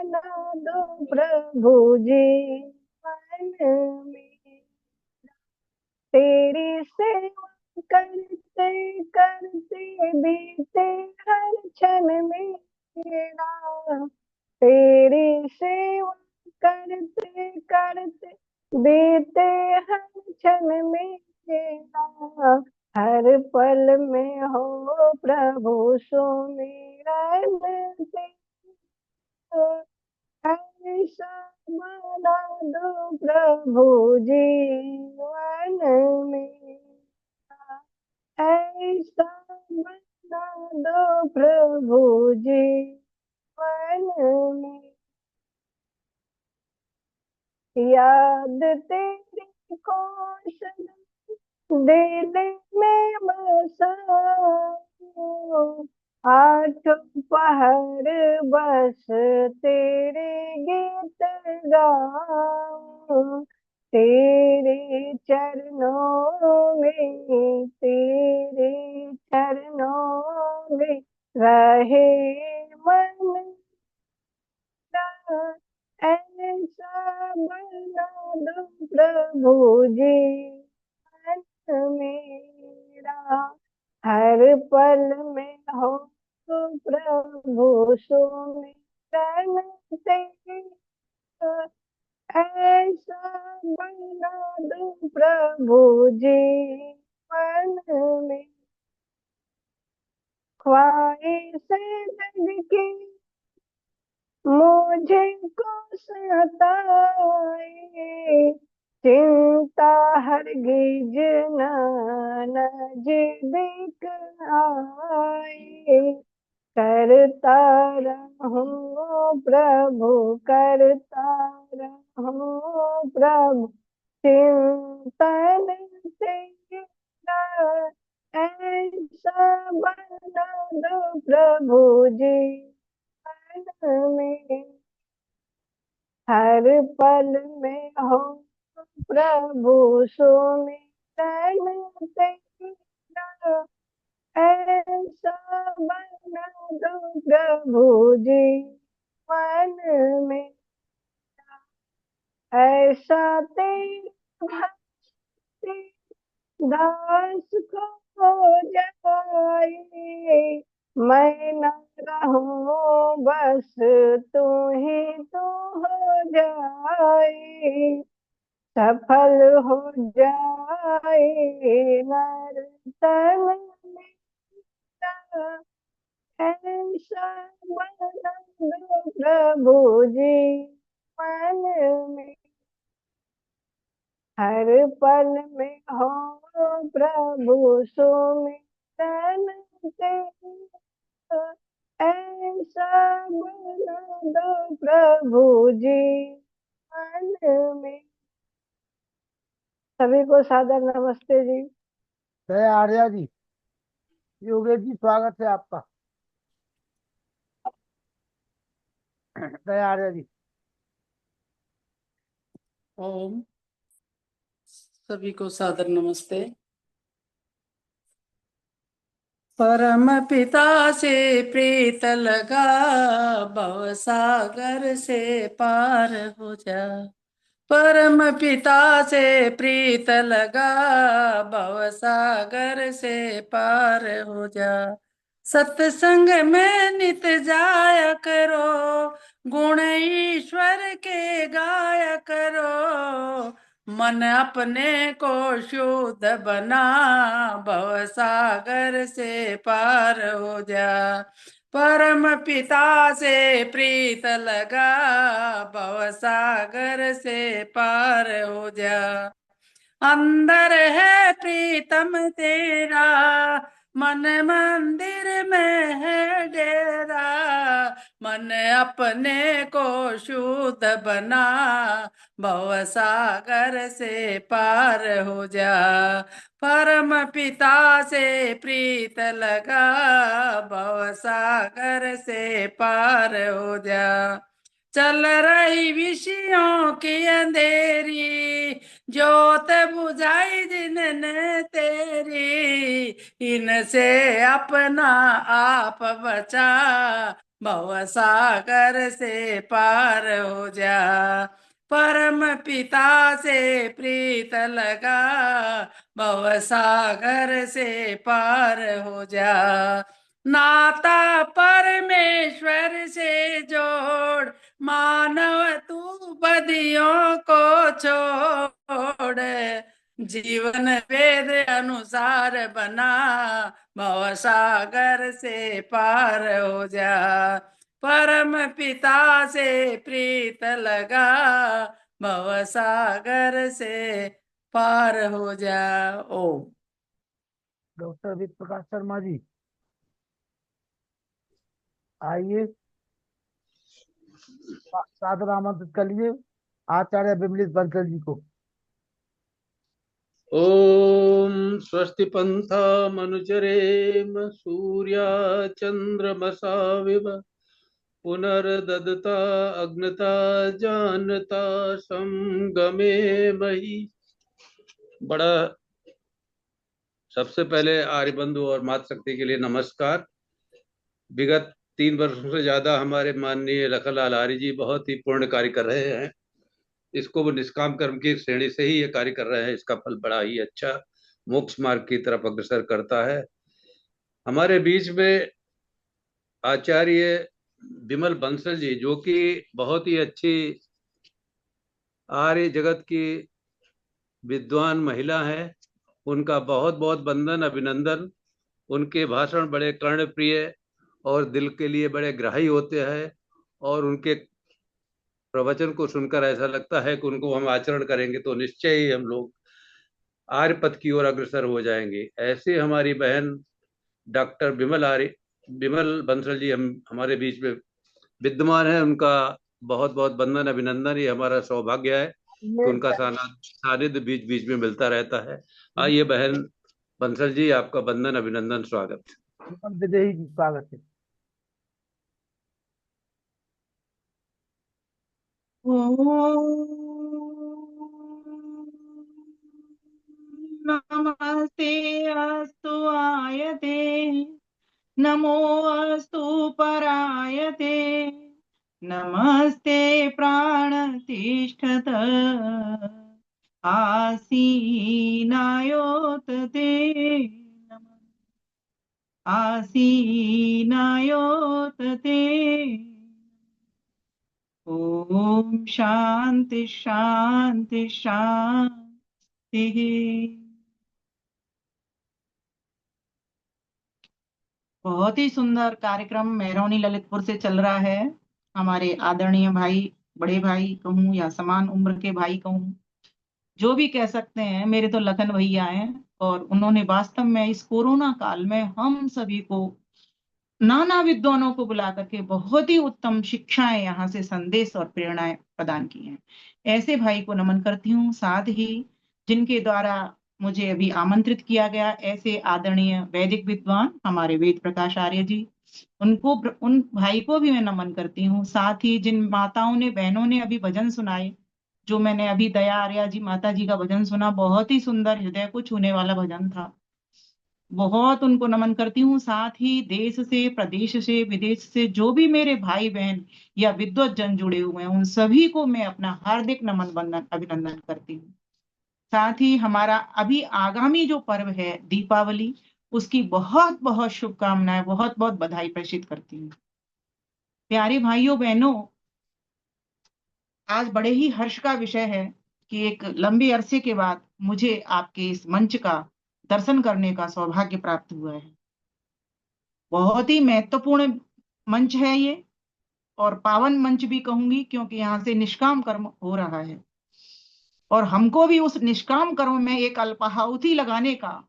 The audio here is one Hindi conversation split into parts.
बना दो प्रभु जीवन में। तेरी सेवा करते करते बीते हर क्षण मेरा। तेरी सेवा करते करते बीते हर क्षण मेरा। हर पल में हो प्रभु सुमिरन तेरा। ऐसा बना दो प्रभु जीवन मेरा। ऐसा बना दो प्रभु जीवन में। याद तेरी को सदा दिल में बसाओ। आठ पहर बस तेरे गीत गाओ। तेरे चरणों में, तेरे चरणों में रहे मन। ऐसा बना दो प्रभु जीवन मेरा। हर पल में हो प्रभु सुमिरन तेरा। ऐसा बना दो प्रभु जीवन में। ख्वाहिशें जग की मुझे को सताए। चिंता हरगिज न नजदीक आए। करता रहूं प्रभु, करता रहूं प्रभु चिंतन तेरा। ऐसा बना दो प्रभु जीवन में। हर पल में हो प्रभु सुमिरन तेरा। ऐसा बना दो प्रभु जीवन में। ऐसा तेरी भक्ति दास को हो जाए। मैं न रहूं बस तू ही तू हो जाए। सफल हो जाए नर्तन मेरा। ऐसा बना दो प्रभु जीवन में। हर पल में हो प्रभु सुमिरन तेरा। ऐसा बना दो प्रभु जीवन में। सभी को सादर नमस्ते जी। जय आर्या जी। योगेश जी, स्वागत है आपका। जय आर्या जी। ओम सभी को सादर नमस्ते। परम पिता से प्रीत लगा, भव सागर से पार हो जा। परम पिता से प्रीत लगा, भव सागर से पार हो जा। सत्संग में नित जाया करो, गुण ईश्वर के गाया करो। मन अपने को शुद्ध बना, भव सागर से पार हो जा। परम पिता से प्रीत लगा, भव सागर से पार हो जा। अंदर है प्रीतम तेरा, मन मंदिर में है डेरा। मन अपने को शुद्ध बना, भव सागर से पार हो जा। परम पिता से प्रीत लगा, भव सागर से पार हो जा। चल रही विषयों की अंधेरी, जोत बुझाई जिनने तेरी। इनसे अपना आप बचा, भव सागर से पार हो जा। परम पिता से प्रीत लगा, भव सागर से पार हो जा। नाता परमेश्वर से जोड़, मानव तू बदियों को छोड़। जीवन वेद अनुसार बना, भव सागर से पार हो जा। परम पिता से प्रीत लगा, भव सागर से पार हो जा। ओम। डॉक्टर वेद प्रकाश शर्मा जी आइए, सादर आमंत्रित कर लिए आचार्य विमलेश बंसल जी को। ओम स्वस्ति पंथा मनुचरेम सूर्या चंद्रमसा विव पुनर्ददता अग्नता जानता संगमे मही। बड़ा सबसे पहले आर्यबंधु और मातृशक्ति के लिए नमस्कार। विगत 3 वर्षों से ज्यादा हमारे माननीय लखनलाल आर्य जी बहुत ही पूर्ण कार्य कर रहे हैं। इसको वो निष्काम कर्म की श्रेणी से ही ये कार्य कर रहे हैं। इसका फल बड़ा ही अच्छा मोक्ष मार्ग की तरफ अग्रसर करता है। हमारे बीच में आचार्य विमल बंसल जी, जो कि बहुत ही अच्छी आर्य जगत की विद्वान महिला है, उनका बहुत बहुत वंदन अभिनंदन। उनके भाषण बड़े कर्णप्रिय और दिल के लिए बड़े ग्राही होते हैं, और उनके प्रवचन को सुनकर ऐसा लगता है कि उनको हम आचरण करेंगे तो निश्चय ही हम लोग आर्य पथ की ओर अग्रसर हो जाएंगे। ऐसे हमारी बहन डॉक्टर विमल बंसल जी हमारे बीच में विद्यमान है। उनका बहुत बहुत वंदन अभिनंदन। ये हमारा सौभाग्य है कि उनका सानिध्य बीच बीच में मिलता रहता है। आइए बहन बंसल जी, आपका वंदन अभिनंदन स्वागत। विदेही जी स्वागत है। नमस्ते अस्तु आयते, नमो अस्तु परायते, नमस्ते प्राणतिष्ठत आसीनायोतते, आसीनायोतते। ओम शांति शांति शांति। बहुत ही सुंदर कार्यक्रम मेहरौनी ललितपुर से चल रहा है। हमारे आदरणीय भाई, बड़े भाई कहूँ या समान उम्र के भाई कहूँ, जो भी कह सकते हैं, मेरे तो लखन भैया हैं। और उन्होंने वास्तव में इस कोरोना काल में हम सभी को, नाना विद्वानों को बुला करके बहुत ही उत्तम शिक्षाएं, यहाँ से संदेश और प्रेरणाएं प्रदान की हैं। ऐसे भाई को नमन करती हूँ। साथ ही जिनके द्वारा मुझे अभी आमंत्रित किया गया, ऐसे आदरणीय वैदिक विद्वान हमारे वेद प्रकाश आर्य जी, उन भाई को भी मैं नमन करती हूँ। साथ ही जिन माताओं ने, बहनों ने अभी भजन सुनाए, जो मैंने अभी दया आर्या जी माता जी का भजन सुना, बहुत ही सुंदर, हृदय को छूने वाला भजन था। बहुत उनको नमन करती हूँ। साथ ही देश से, प्रदेश से, विदेश से जो भी मेरे भाई बहन या विद्वत जन जुड़े हुए हैं, उन सभी को मैं अपना हार्दिक नमन वंदन अभिनंदन करती हूँ। साथ ही हमारा अभी आगामी जो पर्व है दीपावली, उसकी बहुत बहुत शुभकामनाएं, बहुत बहुत बधाई प्रेषित करती हूँ। प्यारे भाइयों बहनों, आज बड़े ही हर्ष का विषय है कि एक लंबे अरसे के बाद मुझे आपके इस मंच का दर्शन करने का सौभाग्य प्राप्त हुआ है। बहुत ही महत्वपूर्ण मंच है ये, और पावन मंच भी कहूंगी, क्योंकि यहाँ से निष्काम कर्म हो रहा है और हमको भी उस निष्काम कर्म में एक अल्पाहुति लगाने का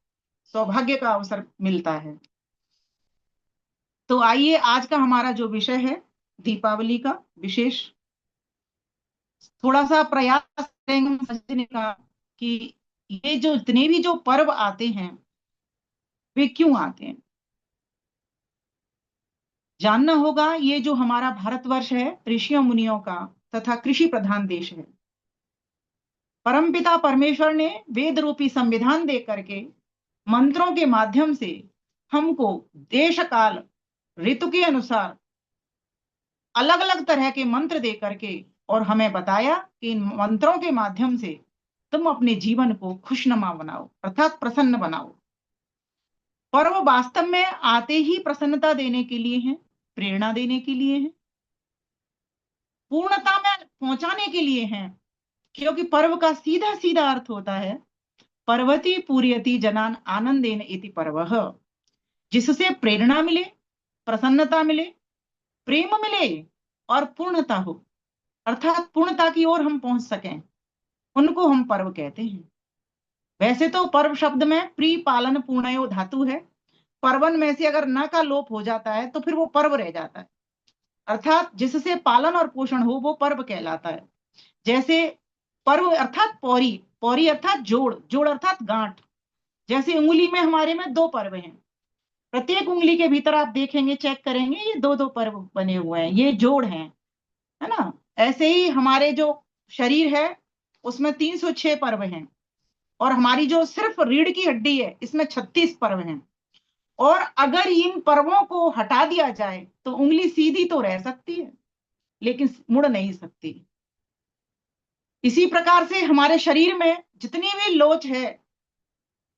सौभाग्य का अवसर मिलता है। तो आइए, आज का हमारा जो विषय है दीपावली का विशेष, थोड़ा सा प्रयास करेंगे समझने का कि ये जो जितने भी जो पर्व आते हैं वे क्यों आते हैं। जानना होगा, ये जो हमारा भारतवर्ष है ऋषियों मुनियों का तथा कृषि प्रधान देश है। परमपिता परमेश्वर ने वेद रूपी संविधान दे करके मंत्रों के माध्यम से हमको देश काल ऋतु के अनुसार अलग अलग तरह के मंत्र दे करके और हमें बताया कि इन मंत्रों के माध्यम से तुम अपने जीवन को खुशनुमा बनाओ, अर्थात प्रसन्न बनाओ। पर्व वास्तव में आते ही प्रसन्नता देने के लिए हैं, प्रेरणा देने के लिए हैं, पूर्णता में पहुंचाने के लिए हैं। क्योंकि पर्व का सीधा सीधा अर्थ होता है पर्वती पूर्यति जनान आनंदेन इति पर्वः, जिससे प्रेरणा मिले, प्रसन्नता मिले, प्रेम मिले और पूर्णता हो, अर्थात पूर्णता की ओर हम पहुंच सकें, उनको हम पर्व कहते हैं। वैसे तो पर्व शब्द में प्री पालन पूर्णयो धातु है, पर्वन में से अगर न का लोप हो जाता है तो फिर वो पर्व रह जाता है, अर्थात जिससे पालन और पोषण हो वो पर्व कहलाता है। जैसे पर्व अर्थात पौरी, पौरी अर्थात जोड़, जोड़ अर्थात गांठ। जैसे उंगली में हमारे में 2 पर्व हैं, प्रत्येक उंगली के भीतर आप देखेंगे, चेक करेंगे, ये 2-2 पर्व बने हुए हैं, ये जोड़ हैं, है ना। ऐसे ही हमारे जो शरीर है उसमें 306 पर्व हैं, और हमारी जो सिर्फ रीढ़ की हड्डी है इसमें 36 पर्व हैं। और अगर इन पर्वों को हटा दिया जाए तो उंगली सीधी तो रह सकती है लेकिन मुड़ नहीं सकती। इसी प्रकार से हमारे शरीर में जितनी भी लोच है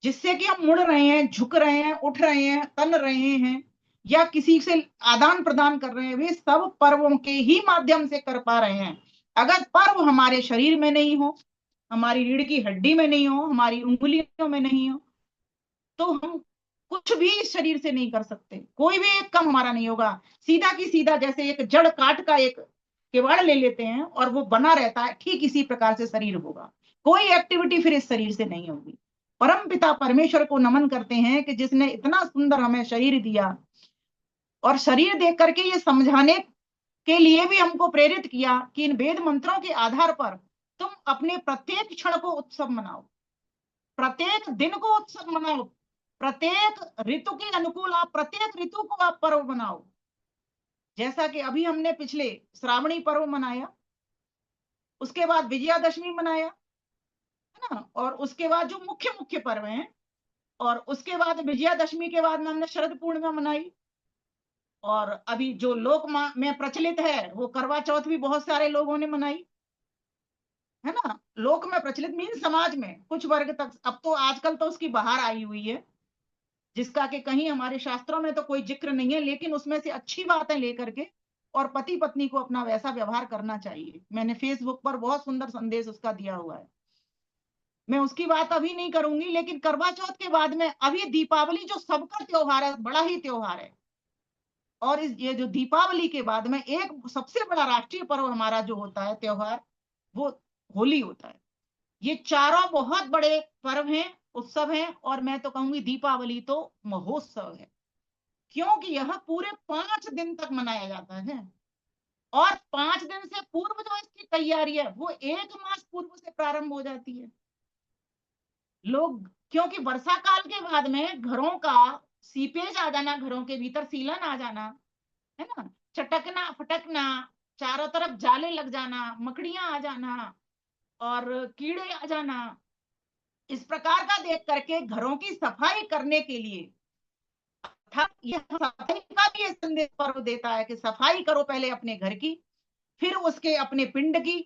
जिससे कि हम मुड़ रहे हैं, झुक रहे हैं, उठ रहे हैं, तन रहे हैं या किसी से आदान प्रदान कर रहे हैं, वे सब पर्वों के ही माध्यम से कर पा रहे हैं। अगर पर्व हमारे शरीर में नहीं हो, हमारी रीढ़ की हड्डी में नहीं हो, हमारी उंगलियों में नहीं हो, तो हम कुछ भी इस शरीर से नहीं कर सकते, कोई भी एक काम हमारा नहीं होगा। सीधा की सीधा जैसे एक जड़ काट का एक किवाड़ ले लेते हैं और वो बना रहता है, ठीक इसी प्रकार से शरीर होगा, कोई एक्टिविटी फिर इस शरीर से नहीं होगी। परम पिता परमेश्वर को नमन करते हैं कि जिसने इतना सुंदर हमें शरीर दिया और शरीर देख करके ये समझाने के लिए भी हमको प्रेरित किया कि इन वेद मंत्रों के आधार पर तुम अपने प्रत्येक क्षण को उत्सव मनाओ, प्रत्येक दिन को उत्सव मनाओ, प्रत्येक ऋतु के अनुकूल आप प्रत्येक ऋतु को आप पर्व मनाओ। जैसा कि अभी हमने पिछले श्रावणी पर्व मनाया, उसके बाद विजयादशमी मनाया, है ना, और उसके बाद जो मुख्य मुख्य पर्व हैं, और उसके बाद विजयादशमी के बाद में हमने शरद पूर्णिमा मनाई, और अभी जो लोक में प्रचलित है वो करवा चौथ भी बहुत सारे लोगों ने मनाई, है ना। लोक में प्रचलित मीन समाज में कुछ वर्ग तक, अब तो आजकल तो उसकी बहार आई हुई है जिसका कि कहीं हमारे शास्त्रों में तो कोई जिक्र नहीं है, लेकिन उसमें से अच्छी बातें लेकर के और पति पत्नी को अपना वैसा व्यवहार करना चाहिए। मैंने फेसबुक पर बहुत सुंदर संदेश उसका दिया हुआ है, मैं उसकी बात अभी नहीं करूंगी। लेकिन करवा चौथ के बाद में अभी दीपावली जो सबका त्योहार है, बड़ा ही त्योहार है, और ये जो दीपावली के बाद में एक सबसे बड़ा राष्ट्रीय पर्व हमारा जो होता है त्योहार, वो होली होता है। ये चारों बहुत बड़े पर्व हैं, उत्सव हैं, और मैं तो कहूंगी दीपावली तो महोत्सव है, क्योंकि यह पूरे 5 दिन तक मनाया जाता है, और 5 दिन से पूर्व जो इसकी तैयारी है वो 1 मास पूर्व से प्रारंभ हो जाती है। लोग, क्योंकि वर्षा काल के बाद में घरों का सीपेज आ जाना, घरों के भीतर सीलन आ जाना, है ना, चटकना फटकना, चारों तरफ जाले लग जाना, मकड़ियां आ जाना और कीड़े आ जाना, इस प्रकार का देख करके घरों की सफाई करने के लिए, यह सफाई का भी संदेश पर्व देता है कि सफाई करो पहले अपने घर की, फिर उसके अपने पिंड की,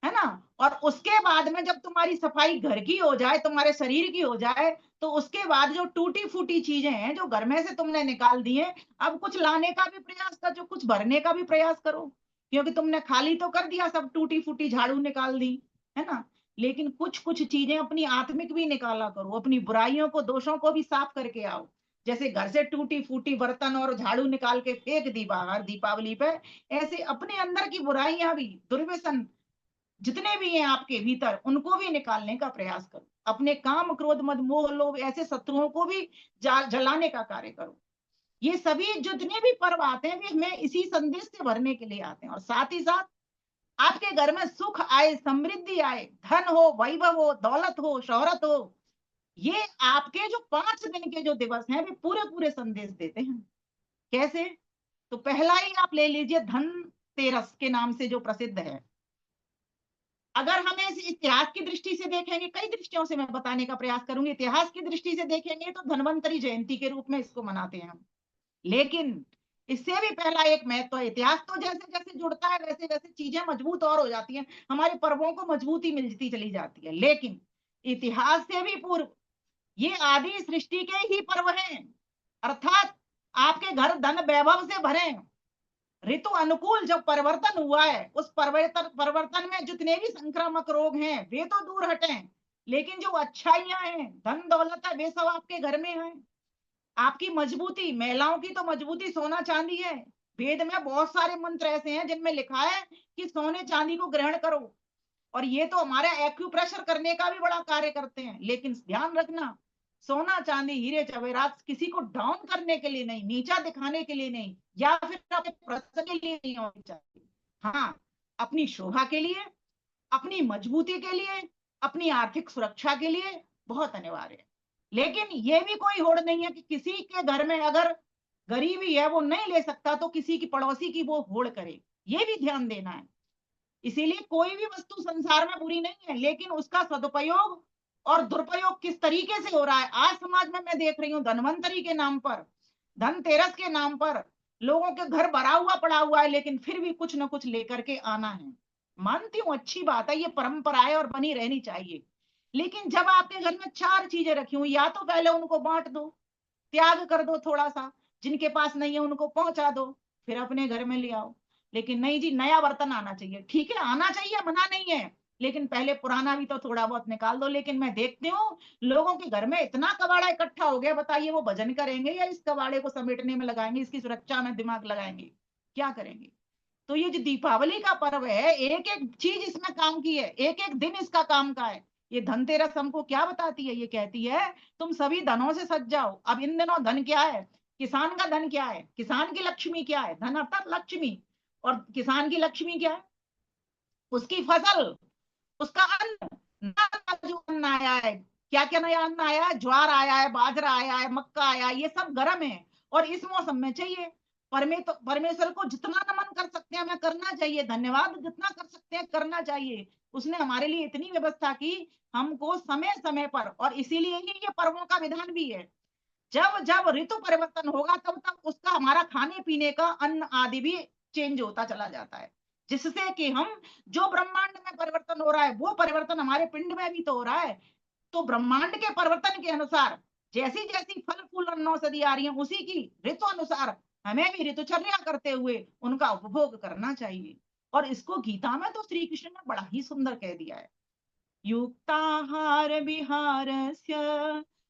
है ना, और उसके बाद में जब तुम्हारी सफाई घर की हो जाए, तुम्हारे शरीर की हो जाए, तो उसके बाद जो टूटी फूटी चीजें हैं जो घर में से तुमने निकाल दी हैं, अब कुछ लाने का भी प्रयास करो, कुछ भरने का भी प्रयास करो, क्योंकि तुमने खाली तो कर दिया, सब टूटी फूटी झाड़ू निकाल दी, है ना, लेकिन कुछ कुछ चीजें अपनी आत्मिक भी निकाला करो, अपनी बुराइयों को, दोषों को भी साफ करके आओ। जैसे घर से टूटी फूटी बर्तन और झाड़ू निकाल के फेंक दी बाहर दीपावली पे, ऐसे अपने अंदर की बुराइयां भी, दुर्व्यसन जितने भी हैं आपके भीतर, उनको भी निकालने का प्रयास करो। अपने काम क्रोध मद मोह लोभ ऐसे शत्रुओं को भी जलाने का कार्य करो। ये सभी जितने भी पर्व आते हैं वे हमें इसी संदेश से भरने के लिए आते हैं, और साथ ही साथ आपके घर में सुख आए, समृद्धि आए, धन हो, वैभव हो, दौलत हो, शोहरत हो, ये आपके जो 5 दिन के जो दिवस हैं वे पूरे पूरे संदेश देते हैं। कैसे? तो पहला ही आप ले लीजिए, धनतेरस के नाम से जो प्रसिद्ध है। अगर हमें इस इतिहास की दृष्टि से देखेंगे, कई दृष्टियों से मैं बताने का प्रयास करूंगी, इतिहास की दृष्टि से देखेंगे तो धन्वंतरी जयंती के रूप में इसको मनाते हैं हम, लेकिन इससे भी पहला एक महत्व है। इतिहास तो जैसे जैसे जुड़ता है वैसे वैसे चीजें मजबूत और हो जाती हैं, हमारे पर्वों को मजबूती मिलती चली जाती है। लेकिन इतिहास से भी पूर्व ये आदि सृष्टि के ही पर्व हैं, अर्थात आपके घर धन वैभव से भरे, ऋतु अनुकूल जब परिवर्तन हुआ है, उस परिवर्तन में जितने भी संक्रामक रोग हैं वे तो दूर हटे, लेकिन जो अच्छाइयां हैं, धन दौलत है, वे सब आपके घर में है। आपकी मजबूती, महिलाओं की तो मजबूती सोना चांदी है। वेद में बहुत सारे मंत्र ऐसे हैं जिनमें लिखा है कि सोने चांदी को ग्रहण करो, और ये तो हमारे एक्यूप्रेशर करने का भी बड़ा कार्य करते हैं। लेकिन ध्यान रखना, सोना चांदी हीरे जवेरात किसी को डाउन करने के लिए नहीं, नीचा दिखाने के लिए नहीं, या फिर अपने प्रसंग के लिए नहीं होनी चाहिए। हाँ, अपनी शोभा के लिए, अपनी मजबूती के लिए, अपनी आर्थिक सुरक्षा के लिए बहुत अनिवार्य है। लेकिन ये भी कोई होड़ नहीं है कि किसी के घर में अगर गरीबी है, वो नहीं ले सकता, तो किसी की पड़ोसी की वो होड़ करे, ये भी ध्यान देना है। इसीलिए कोई भी वस्तु संसार में बुरी नहीं है, लेकिन उसका सदुपयोग और दुरुपयोग किस तरीके से हो रहा है। आज समाज में मैं देख रही हूँ, धनवंतरी के नाम पर, धनतेरस के नाम पर लोगों के घर भरा हुआ पड़ा हुआ है, लेकिन फिर भी कुछ ना कुछ लेकर के आना है। मानती हूँ अच्छी बात है, ये परंपरा है और बनी रहनी चाहिए। लेकिन जब आपके घर में 4 चीजें रखी हुई, या तो पहले उनको बांट दो, त्याग कर दो, थोड़ा सा जिनके पास नहीं है उनको पहुंचा दो, फिर अपने घर में ले आओ। लेकिन नहीं जी, नया बर्तन आना चाहिए, ठीक है आना चाहिए, मना नहीं है, लेकिन पहले पुराना भी तो थोड़ा बहुत निकाल दो। लेकिन मैं देखती हूँ लोगों के घर में इतना कबाड़ा इकट्ठा हो गया, बताइए वो भजन करेंगे या इस कबाड़े को समेटने में लगाएंगे, इसकी सुरक्षा में दिमाग लगाएंगे, क्या करेंगे। तो ये जो दीपावली का पर्व है, एक एक चीज इसमें काम की है, एक एक दिन इसका काम का है। ये धनतेरस हमको क्या बताती है, ये कहती है तुम सभी धनों से सज जाओ। अब इन दिनों धन क्या है, किसान का धन क्या है, किसान की लक्ष्मी क्या है, धन अर्थात लक्ष्मी, और किसान की लक्ष्मी क्या है, उसकी फसल, उसका अन्न, नया जो अन्न आया है, क्या क्या नया अन्न आया है, ज्वार आया है, बाजरा आया है, मक्का आया है, ये सब गर्म है और इस मौसम में चाहिए। परमेश्वर को जितना नमन कर सकते हैं हमें करना चाहिए, धन्यवाद जितना कर सकते हैं करना चाहिए। उसने हमारे लिए इतनी व्यवस्था की हमको समय समय पर, और इसीलिए ही ये पर्वों का विधान भी है। जब जब ऋतु परिवर्तन होगा तब तब उसका हमारा खाने पीने का अन्न आदि भी चेंज होता चला जाता है, जिससे कि हम, जो ब्रह्मांड में परिवर्तन हो रहा है वो परिवर्तन हमारे पिंड में भी तो हो रहा है। तो ब्रह्मांड के परिवर्तन के अनुसार जैसी जैसी फल फूल और औषधि आ रही है, उसी की ऋतु अनुसार हमें भी ऋतुचर्या करते हुए उनका उपभोग करना चाहिए। और इसको गीता में तो श्री कृष्ण ने बड़ा ही सुंदर कह दिया है, युक्ताहार विहारस्य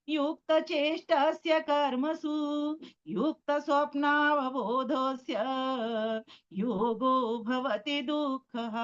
युक्त चेष्टस्य कर्मसु युक्त स्वप्नावबोधस्य योगो भवति दुःखः।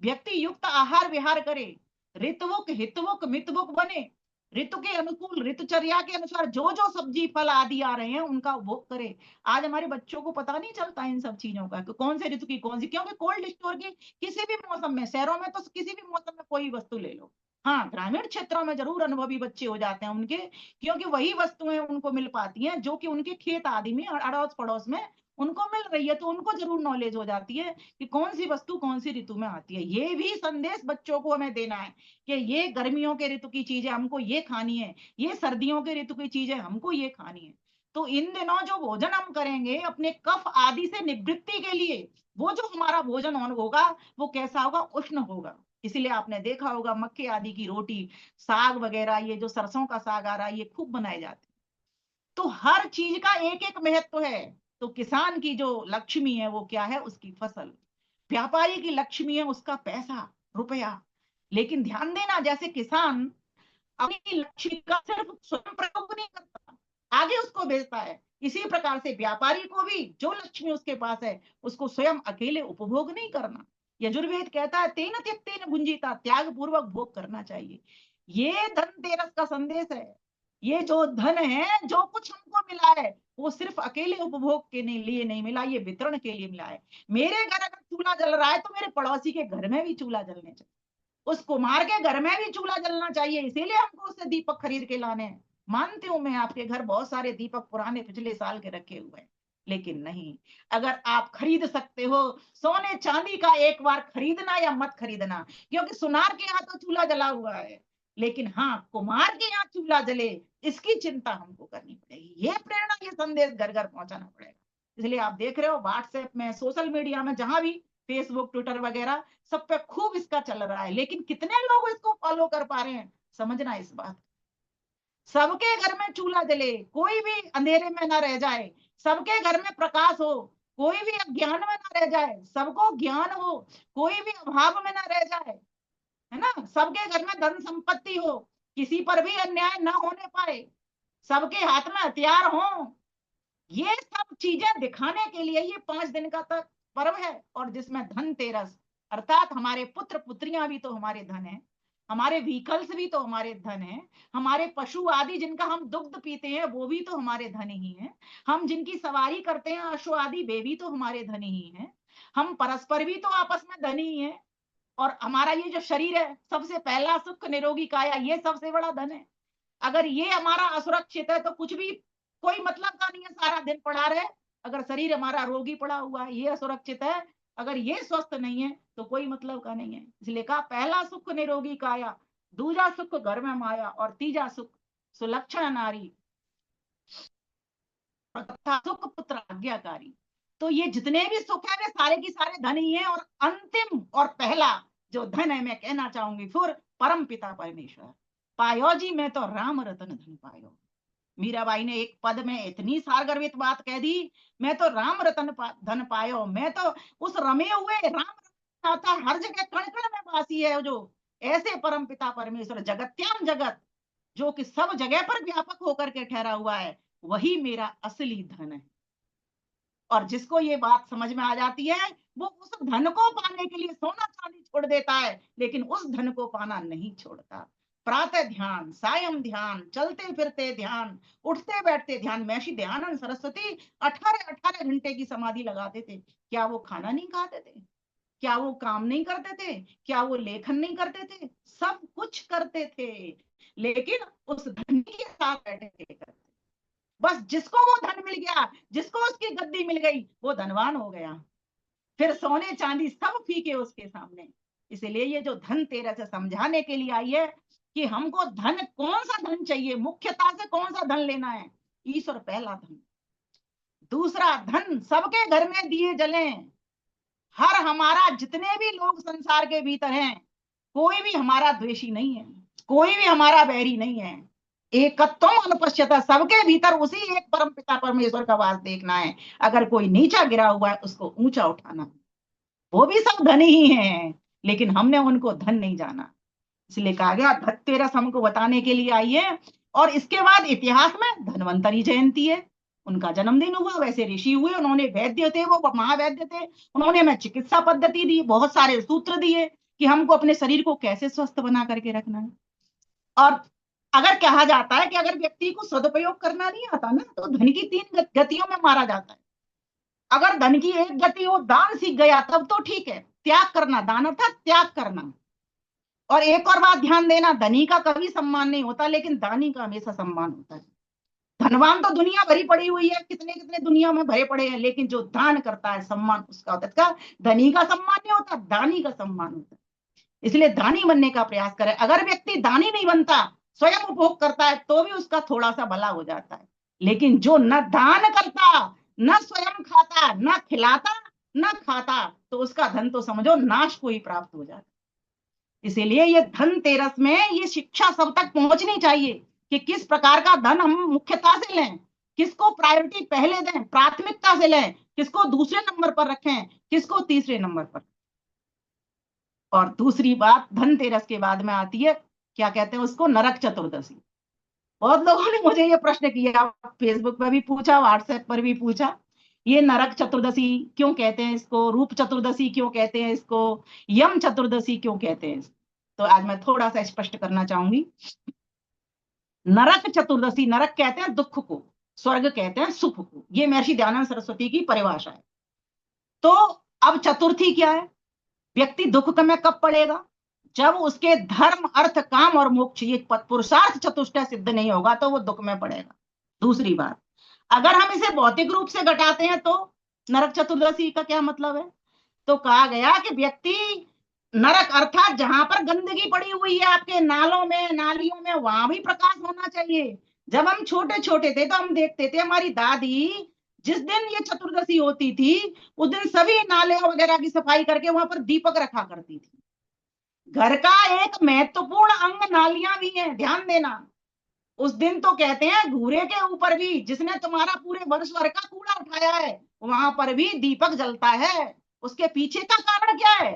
व्यक्ति युक्त आहार विहार करे, ऋतुवुक हितवुक मितवुक बने, ऋतु के अनुकूल ऋतुचर्या के अनुसार जो जो सब्जी फल आदि आ रहे हैं उनका उपभोग करे। आज हमारे बच्चों को पता नहीं चलता इन सब चीजों का कि कौन से ऋतु की कौन सी, क्योंकि कोल्ड स्टोर की किसी भी मौसम में, शहरों में तो किसी भी मौसम में कोई वस्तु ले लो, हाँ ग्रामीण क्षेत्रों में जरूर अनुभवी बच्चे हो जाते हैं उनके, क्योंकि वही वस्तुएं उनको मिल पाती हैं जो कि उनके खेत आदि में अड़ोस पड़ोस में उनको मिल रही है, तो उनको जरूर नॉलेज हो जाती है कि कौन सी वस्तु कौन सी ऋतु में आती है। ये भी संदेश बच्चों को हमें देना है कि ये गर्मियों के ऋतु की चीजें हमको ये खानी है, ये सर्दियों के ऋतु की चीजें हमको ये खानी है। तो इन दिनों जो भोजन हम करेंगे अपने कफ आदि से निवृत्ति के लिए, वो जो हमारा भोजन होगा वो कैसा होगा, उष्ण होगा। इसीलिए आपने देखा होगा मक्के आदि की रोटी, साग वगैरह, ये जो सरसों का साग आ रहा है ये खूब बनाए जाते हैं। तो हर चीज का एक एक महत्व है। तो किसान की जो लक्ष्मी है वो क्या है, उसकी फसल। व्यापारी की लक्ष्मी है उसका पैसा रुपया। लेकिन ध्यान देना, जैसे किसान अपनी लक्ष्मी का सिर्फ स्वयं प्रयोग नहीं करता, आगे उसको भेजता है, इसी प्रकार से व्यापारी को भी जो लक्ष्मी उसके पास है उसको स्वयं अकेले उपभोग नहीं करना। यजुर्वेद कहता है तेन त्यक्तेन भुंजीता, त्याग पूर्वक भोग करना चाहिए। ये धनतेरस का संदेश है। ये जो धन है, जो कुछ हमको मिला है, वो सिर्फ अकेले उपभोग के लिए नहीं मिला, ये वितरण के लिए मिला है। मेरे घर अगर चूल्हा जल रहा है तो मेरे पड़ोसी के घर में भी चूल्हा जलने चाहिए, उस कुमार के घर में भी चूल्हा जलना चाहिए, इसीलिए हमको उससे दीपक खरीद के लाने हैं। मानती हूँ मैं आपके घर बहुत सारे दीपक पुराने पिछले साल के रखे हुए हैं, लेकिन नहीं, अगर आप खरीद सकते हो, सोने चांदी का एक बार खरीदना या मत खरीदना, क्योंकि सुनार के यहाँ तो चूल्हा जला हुआ है, लेकिन हाँ कुमार के यहाँ चूल्हा जले इसकी चिंता हमको करनी पड़ेगी। ये प्रेरणा, ये संदेश घर घर पहुंचाना पड़ेगा। इसलिए आप देख रहे हो व्हाट्सएप में, सोशल मीडिया में, जहां भी, फेसबुक, ट्विटर वगैरह, सब पे खूब इसका चल रहा है। लेकिन कितने लोग इसको फॉलो कर पा रहे हैं, समझना इस बात। सबके घर में चूल्हा जले, कोई भी अंधेरे में ना रह जाए, सबके घर में प्रकाश हो, कोई भी अज्ञान में ना रह जाए, सबको ज्ञान हो, कोई भी अभाव में ना रह जाए, है ना। सबके घर में धन संपत्ति हो, किसी पर भी अन्याय ना होने पाए, सबके हाथ में हथियार हो। ये सब चीजें दिखाने के लिए ये 5 दिन का तक पर्व है। और जिसमें धनतेरस अर्थात हमारे पुत्र पुत्रियां भी तो हमारे धन है, हमारे व्हीकल्स भी तो हमारे धन है, हमारे पशु आदि जिनका हम दुग्ध पीते हैं वो भी तो हमारे धन ही है, हम जिनकी सवारी करते हैं अश्व आदि वे भी तो हमारे धन ही है, हम परस्पर भी तो आपस में धन ही है। और हमारा ये जो शरीर है, सबसे पहला सुख निरोगी काया, ये सबसे बड़ा धन है। अगर ये हमारा असुरक्षित है तो कुछ भी कोई मतलब का नहीं है, सारा दिन पड़ा रहे। अगर शरीर हमारा रोगी पड़ा हुआ है, ये असुरक्षित है, अगर ये स्वस्थ नहीं है तो कोई मतलब का नहीं है। इसलिए कहा पहला सुख निरोगी काया, दूजा सुख घर में माया, और तीजा सुख सुलक्षण नारी, तथा सुख पुत्र आज्ञाकारी। तो ये जितने भी सुख है वे सारे की सारे धन ही है। और अंतिम और पहला जो धन है, मैं कहना चाहूंगी फिर, परम पिता परमेश्वर पायो जी, मैं तो राम रतन धन पायो। मीराबाई ने एक पद में इतनी सारगर्भित बात कह दी, मैं तो राम रतन धन पायो। मैं तो उस रमे हुए राम आता हर जगह कण कण में वासी है, जो ऐसे परम पिता परमेश्वर जगत्याम जगत, जो कि सब जगह पर व्यापक होकर के ठहरा हुआ है, वही मेरा असली धन है। और जिसको ये बात समझ में आ जाती है, वो उस धन को पाने के लिए सोना चांदी छोड़ देता है, लेकिन उस धन को पाना नहीं छोड़ता। प्रातः ध्यान, सायं ध्यान, चलते फिरते ध्यान, उठते बैठते ध्यान। महर्षि दयानंद सरस्वती 18 घंटे की समाधि लगाते थे। क्या वो खाना नहीं खाते थे? क्या वो काम नहीं करते थे? क्या वो लेखन नहीं करते थे? सब कुछ करते थे, लेकिन उस धन के साथ बैठे थे। बस जिसको वो धन मिल गया, जिसको उसकी गद्दी मिल गई, वो धनवान हो गया। फिर सोने चांदी सब फीके उसके सामने। इसलिए ये जो धनतेरस से समझाने के लिए आई है कि हमको धन, कौन सा धन चाहिए, मुख्यता से कौन सा धन लेना है। ईश्वर पहला धन। दूसरा धन सबके घर में दिए जलें। हर हमारा जितने भी लोग संसार के भीतर हैं, कोई भी हमारा द्वेषी नहीं है, कोई भी हमारा बैरी नहीं है। एकत्वम अनुपश्यता, सबके भीतर उसी एक परम पिता परमेश्वर का वास देखना है। अगर कोई नीचा गिरा हुआ है उसको ऊंचा उठाना। वो भी सब धन ही हैं, लेकिन हमने उनको धन नहीं जाना। इसलिए कहा गया धनतेरस हमको बताने के लिए आई है। और इसके बाद इतिहास में धन्वंतरी जयंती है, उनका जन्मदिन हुआ। वैसे ऋषि हुए, उन्होंने वैद्य थे, वो महावैद्य थे, उन्होंने हमें चिकित्सा पद्धति दी, बहुत सारे सूत्र दिए कि हमको अपने शरीर को कैसे स्वस्थ बना करके रखना है। और अगर कहा जाता है कि अगर व्यक्ति को सदुपयोग करना नहीं आता ना, तो धन की 3 गतियों में मारा जाता है। अगर धन की एक गति वो दान सीख गया तब तो ठीक है, त्याग करना, दान अर्थात त्याग करना। और एक और बात ध्यान देना, धनी का कभी सम्मान नहीं होता, लेकिन दानी का हमेशा सम्मान होता है। धनवान तो दुनिया भरी पड़ी हुई है, कितने कितने दुनिया में भरे पड़े हैं, लेकिन जो दान करता है सम्मान उसका होता है। इसका धनी का सम्मान नहीं होता, दानी का सम्मान होता है। इसलिए दानी बनने का प्रयास करें। अगर व्यक्ति दानी नहीं बनता, स्वयं उपभोग करता है, तो भी उसका थोड़ा सा भला हो जाता है। लेकिन जो न दान करता, न स्वयं खाता, न खिलाता, न खाता, तो उसका धन तो समझो नाश को ही प्राप्त हो जाता है। इसीलिए ये धनतेरस में ये शिक्षा सब तक पहुंचनी चाहिए कि किस प्रकार का धन हम मुख्यता से लें, किसको प्रायोरिटी पहले दें, प्राथमिकता से लें, किसको दूसरे नंबर पर रखें, किसको तीसरे नंबर पर। और दूसरी बात धनतेरस के बाद में आती है, क्या कहते हैं उसको, नरक चतुर्दशी। बहुत लोगों ने मुझे ये प्रश्न किया, फेसबुक पर भी पूछा, व्हाट्सएप पर भी पूछा, ये नरक चतुर्दशी क्यों कहते हैं इसको, रूप चतुर्दशी क्यों कहते हैं इसको, यम चतुर्दशी क्यों कहते हैं इसको। तो आज मैं थोड़ा सा स्पष्ट करना चाहूंगी। नरक चतुर्दशी, नरक कहते हैं दुख को, स्वर्ग कहते हैं सुख को। ये महर्षि दयानंद सरस्वती की परिभाषा है। तो अब चतुर्थी क्या है, व्यक्ति दुख में कब पड़ेगा, जब उसके धर्म, अर्थ, काम और मोक्ष, ये पुरुषार्थ चतुष्टय सिद्ध नहीं होगा तो वो दुख में पड़ेगा। दूसरी बात, अगर हम इसे भौतिक रूप से घटाते हैं तो नरक चतुर्दशी का क्या मतलब है, तो कहा गया कि व्यक्ति नरक अर्थात जहां पर गंदगी पड़ी हुई है आपके नालों में, नालियों में, वहां भी प्रकाश होना चाहिए। जब हम छोटे छोटे थे तो हम देखते थे हमारी दादी जिस दिन ये चतुर्दशी होती थी उस दिन सभी नाले वगैरह की सफाई करके वहां पर दीपक रखा करती थी। घर का एक महत्वपूर्ण अंग नालियां भी है, ध्यान देना। उस दिन तो कहते हैं घूरे के ऊपर भी, जिसने तुम्हारा पूरे वर्ष भर का कूड़ा उठाया है वहां पर भी दीपक जलता है। उसके पीछे का कारण क्या है?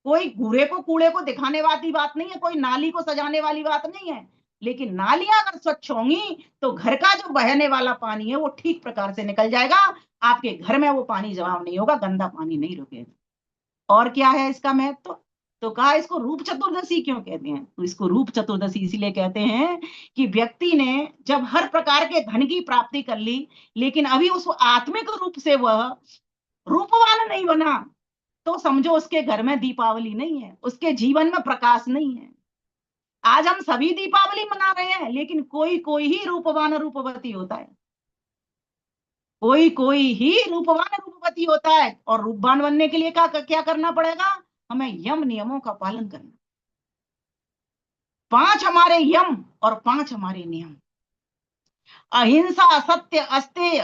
कोई घूरे को कूड़े को दिखाने वाली बात नहीं है, कोई नाली को सजाने वाली बात नहीं है, लेकिन नालियां अगर स्वच्छ होंगी तो घर का जो बहने वाला पानी है वो ठीक प्रकार से निकल जाएगा, आपके घर में वो पानी जमा नहीं होगा, गंदा पानी नहीं रुकेगा। और क्या है इसका महत्व? तो कहा इसको रूप चतुर्दशी क्यों कहते हैं? तो इसको रूप चतुर्दशी इसीलिए कहते हैं कि व्यक्ति ने जब हर प्रकार के धन की प्राप्ति कर ली, लेकिन अभी उस आत्मिक रूप से वह रूपवान नहीं बना, तो समझो उसके घर में दीपावली नहीं है, उसके जीवन में प्रकाश नहीं है। आज हम सभी दीपावली मना रहे हैं, लेकिन कोई कोई ही रूपवान रूपवती होता है, कोई कोई ही रूपवान रूपवती होता है। और रूपवान बनने के लिए क्या करना पड़ेगा? हमें यम नियमों का पालन करना। 5 हमारे यम और 5 हमारे नियम। अहिंसा, सत्य, अस्तेय,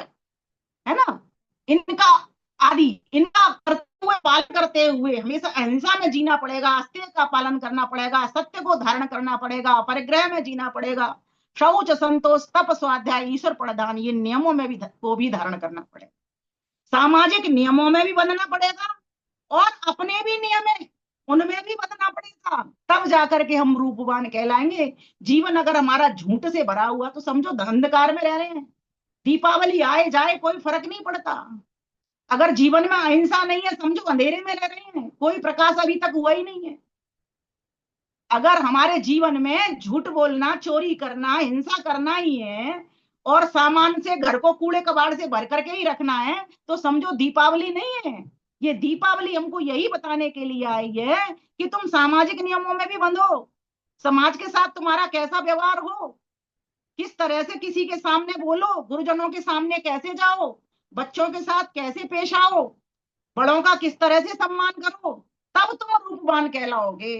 है ना, इनका आदि, इनका करते हुए पालन करते हुए हमेशा अहिंसा में जीना पड़ेगा, अस्तेय का पालन करना पड़ेगा, सत्य को धारण करना पड़ेगा, परिग्रह में जीना पड़ेगा, शौच, संतोष, तप, स्वाध्याय, ईश्वर प्रदान, ये नियमों में भी को भी धारण करना पड़ेगा। सामाजिक नियमों में भी बंधना पड़ेगा और अपने भी नियम है उनमें भी बंधना पड़ेगा, तब जाकर के हम रूपवान कहलाएंगे। जीवन अगर हमारा झूठ से भरा हुआ तो समझो अंधकार में रह रहे हैं, दीपावली आए जाए कोई फर्क नहीं पड़ता। अगर जीवन में अहिंसा नहीं है समझो अंधेरे में रह रहे हैं, कोई प्रकाश अभी तक हुआ ही नहीं है। अगर हमारे जीवन में झूठ बोलना, चोरी करना, हिंसा करना ही है और सामान से घर को कूड़े कबाड़ से भर करके ही रखना है, तो समझो दीपावली नहीं है। ये दीपावली हमको यही बताने के लिए आई है कि तुम सामाजिक नियमों में भी बंधो, समाज के साथ तुम्हारा कैसा व्यवहार हो, किस तरह से किसी के सामने बोलो, गुरुजनों के सामने कैसे जाओ, बच्चों के साथ कैसे पेश आओ, बड़ों का किस तरह से सम्मान करो, तब तुम रूपवान कहलाओगे,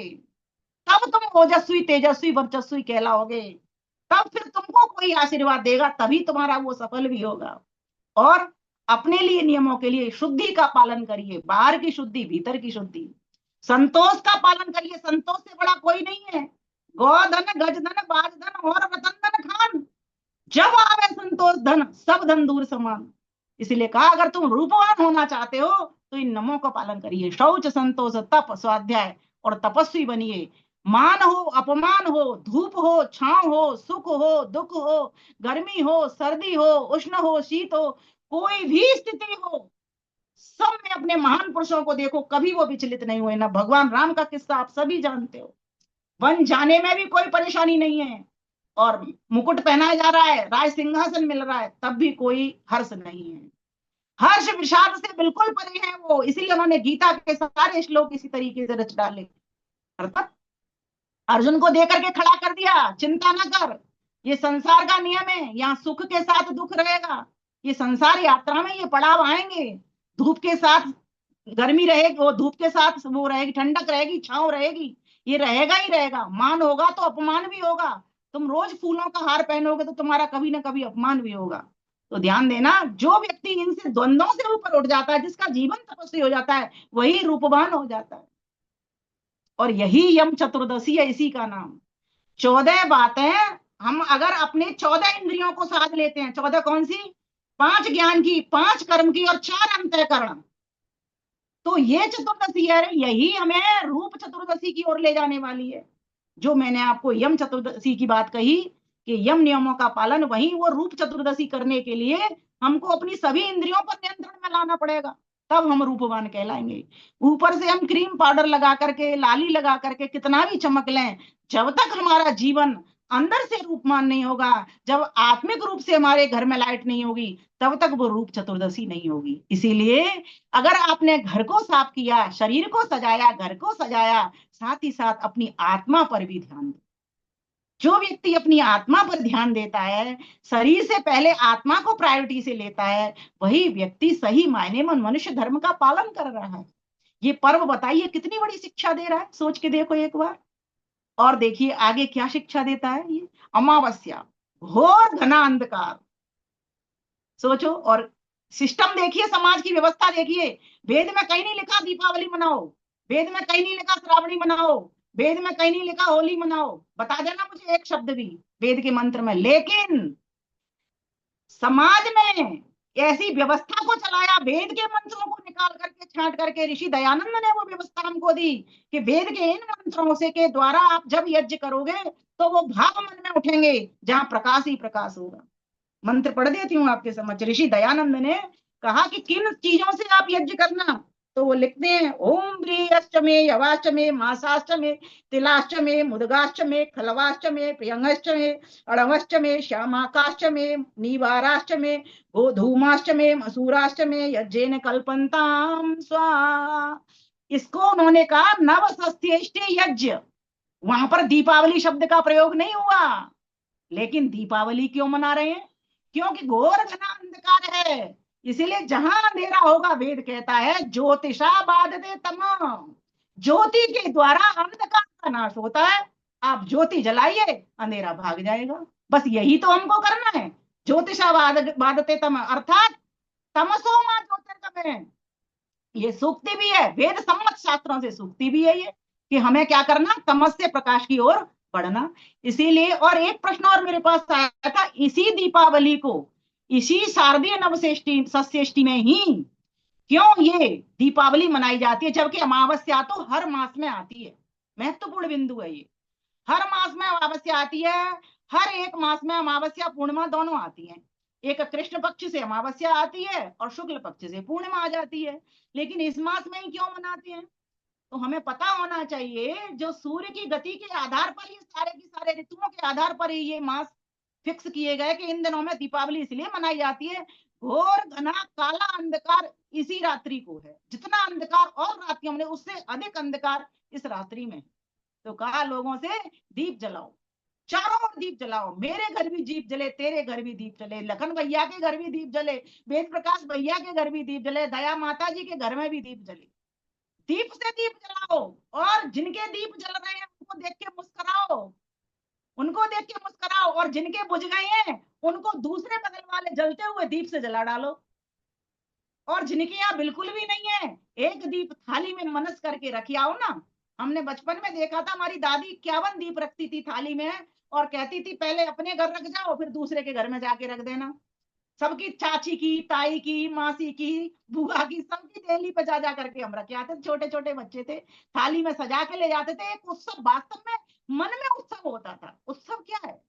तब तुम ओजस्वी, तेजस्वी, वर्चस्वी कहलाओगे, तब फिर तुमको कोई आशीर्वाद देगा, तभी तुम्हारा वो सफल भी होगा। और अपने लिए नियमों के लिए शुद्धि का पालन करिए, बाहर की शुद्धि, भीतर की शुद्धि, संतोष का पालन करिए, संतोष से बड़ा कोई नहीं है। गोधन, गजधन, बाजधन और रतन धन खान, जब आवे संतोष धन, सब धन दूर समान। इसलिए कहा अगर तुम रूपवान होना चाहते हो तो इन नियमों का पालन करिए, शौच, संतोष, तप, स्वाध्याय और तपस्वी बनिए। मान हो, अपमान हो, धूप हो, छांव हो, सुख हो, दुख हो, गर्मी हो, सर्दी हो, उष्ण हो, शीत हो, कोई भी स्थिति हो, सब में अपने महान पुरुषों को देखो, कभी वो विचलित नहीं हुए ना। भगवान राम का किस्सा आप सभी जानते हो, वन जाने में भी कोई परेशानी नहीं है और मुकुट पहनाया जा रहा है, राज सिंहासन मिल रहा है, तब भी कोई हर्ष नहीं है। हर्ष विषाद से बिल्कुल परे है वो, इसीलिए उन्होंने गीता के सारे श्लोक इसी तरीके से रच डाले। अर्थात अर्जुन को देकर के खड़ा कर दिया, चिंता ना कर, ये संसार का नियम है, यहाँ सुख के साथ दुख रहेगा, ये संसार यात्रा में ये पड़ाव आएंगे, धूप के साथ गर्मी रहेगी, वो धूप के साथ वो रहेगी, ठंडक रहेगी, छांव रहेगी, ये रहेगा ही रहेगा। मान होगा तो अपमान भी होगा, तुम रोज फूलों का हार पहनोगे तो तुम्हारा कभी ना कभी अपमान भी होगा। तो ध्यान देना, जो व्यक्ति इनसे द्वंद्वों से ऊपर उठ जाता है, जिसका जीवन तपस्वी हो जाता है, वही रूपवान हो जाता है। और यही यम चतुर्दशी है, इसी का नाम। 14 बातें हम अगर अपने 14 इंद्रियों को साथ लेते हैं, 14 कौन सी? 5 ज्ञान की, 5 कर्म की और 4 अंतःकरण, तो ये चतुर्दशी है, यही हमें रूप चतुर्दशी की ओर ले जाने वाली है। जो मैंने आपको यम चतुर्दशी की बात कही कि यम नियमों का पालन, वही वो रूप चतुर्दशी करने के लिए हमको अपनी सभी इंद्रियों पर नियंत्रण में लाना पड़ेगा, तब हम रूपवान कहलाएंगे। ऊपर से हम क्रीम पाउडर लगा करके, लाली लगा करके कितना भी चमक लें, जब तक हमारा जीवन अंदर से रूपवान नहीं होगा, जब आत्मिक रूप से हमारे घर में लाइट नहीं होगी, तब तक वो रूप चतुर्दशी नहीं होगी। इसीलिए अगर आपने घर को साफ किया, शरीर को सजाया, घर को सजाया, साथ ही साथ अपनी आत्मा पर भी ध्यान दो। जो व्यक्ति अपनी आत्मा पर ध्यान देता है, शरीर से पहले आत्मा को प्रायोरिटी से लेता है, वही व्यक्ति सही मायने में मनुष्य धर्म का पालन कर रहा है। ये पर्व बताइए कितनी बड़ी शिक्षा दे रहा है, सोच के देखो एक बार। और देखिए आगे क्या शिक्षा देता है ये। अमावस्या, घोर घना अंधकार, सोचो, और सिस्टम देखिए, समाज की व्यवस्था देखिए। वेद में कहीं नहीं लिखा दीपावली मनाओ, वेद में कहीं नहीं लिखा श्रावणी मनाओ, वेद में कहीं नहीं लिखा होली मनाओ। बता देना मुझे एक शब्द भी वेद के मंत्र में। लेकिन समाज में ऐसी व्यवस्था को चलाया, वेद के मंत्रों को निकाल करके छांट करके ऋषि दयानंद ने वो व्यवस्था हमको दी कि वेद के इन मंत्रों से के द्वारा आप जब यज्ञ करोगे तो वो भाव मन में उठेंगे जहां प्रकाश ही प्रकाश होगा। मंत्र पढ़ देती हूँ आपके समझ। ऋषि दयानंद ने कहा कि किन चीजों से आप यज्ञ करना, तो वो लिखते हैं ओम ब्रियश्चमे यवाश्चमे मासाश्चमे तिलाश्चमे मुदगाश्चमे खलवाश्चमे प्रियंगश्चमे अड़वश्चमे श्यामाकाश्चमे नीवाराश्चमे गोधूमाश्चमे मसूराश्चमे यज्ञेन कल्पन्ताम स्वा। इसको उन्होंने कहा नवसस्येष्टि यज्ञ। वहां पर दीपावली शब्द का प्रयोग नहीं हुआ। लेकिन दीपावली क्यों मना रहे हैं? क्योंकि घोर घना अंधकार है। इसीलिए जहां अंधेरा होगा, वेद कहता है ज्योतिषा बाधते तमः, ज्योति के द्वारा अंधकार का नाश होता है। आप ज्योति जलाइए, अंधेरा भाग जाएगा। बस यही तो हमको करना है। ज्योतिषा बाधते तमः अर्थात तमसो मा ज्योतिर्गमय। ये सूक्ति भी है, वेद सम्मत शास्त्रों से सूक्ति भी है ये, कि हमें क्या करना, तमस से प्रकाश की ओर बढ़ना। इसीलिए, और एक प्रश्न और मेरे पास आया था, इसी दीपावली को, इसी शारदीय नवसेष्टि सस्येष्टि में ही क्यों ये दीपावली मनाई जाती है, जबकि अमावस्या तो हर मास में आती है। महत्वपूर्ण बिंदु है ये। हर मास में अमावस्या आती है, हर एक मास में अमावस्या पूर्णिमा दोनों आती है। एक कृष्ण पक्ष से अमावस्या आती है और शुक्ल पक्ष से पूर्णिमा आ जाती है। लेकिन इस मास में ही क्यों मनाते हैं? तो हमें पता होना चाहिए, जो सूर्य की गति के आधार पर ये सारे के सारे ऋतुओं के आधार पर ही ये मास फिक्स किए गए कि इन दिनों में दीपावली इसलिए मनाई जाती है। घोर घना काला अंधकार इसी रात्रि को है। जितना अंधकार और रात्रियों में, उससे अधिक अंधकार इस रात्रि में। तो कहा लोगों से दीप जलाओ, चारों ओर दीप जलाओ। मेरे घर भी दीप जले, तेरे घर भी दीप जले, लखन भैया के घर भी दीप जले, वेद प्रकाश भैया के घर भी दीप जले, दया माता जी के घर में भी दीप जले। दीप से दीप जलाओ, और जिनके दीप जल रहे हैं उनको देख के मुस्कुराओ, उनको देख के मुस्कुराओ। और जिनके बुझ गए हैं उनको दूसरे बगल वाले जलते हुए दीप से जला डालो। और जिनके यहाँ बिल्कुल भी नहीं है, एक दीप थाली में मनस करके रखी आओ ना। हमने बचपन में देखा था, हमारी दादी 51 दीप रखती थी थाली में, और कहती थी पहले अपने घर रख जाओ, फिर दूसरे के घर में जाके रख देना। सबकी, चाची की, ताई की, मासी की, बुआ की, सबकी देहली पे जा करके हम रखे आते थे। छोटे छोटे बच्चे थे, थाली में सजा के ले जाते थे। एक उत्सव, वास्तव में मन में उत्सव होता था। उत्सव क्या है?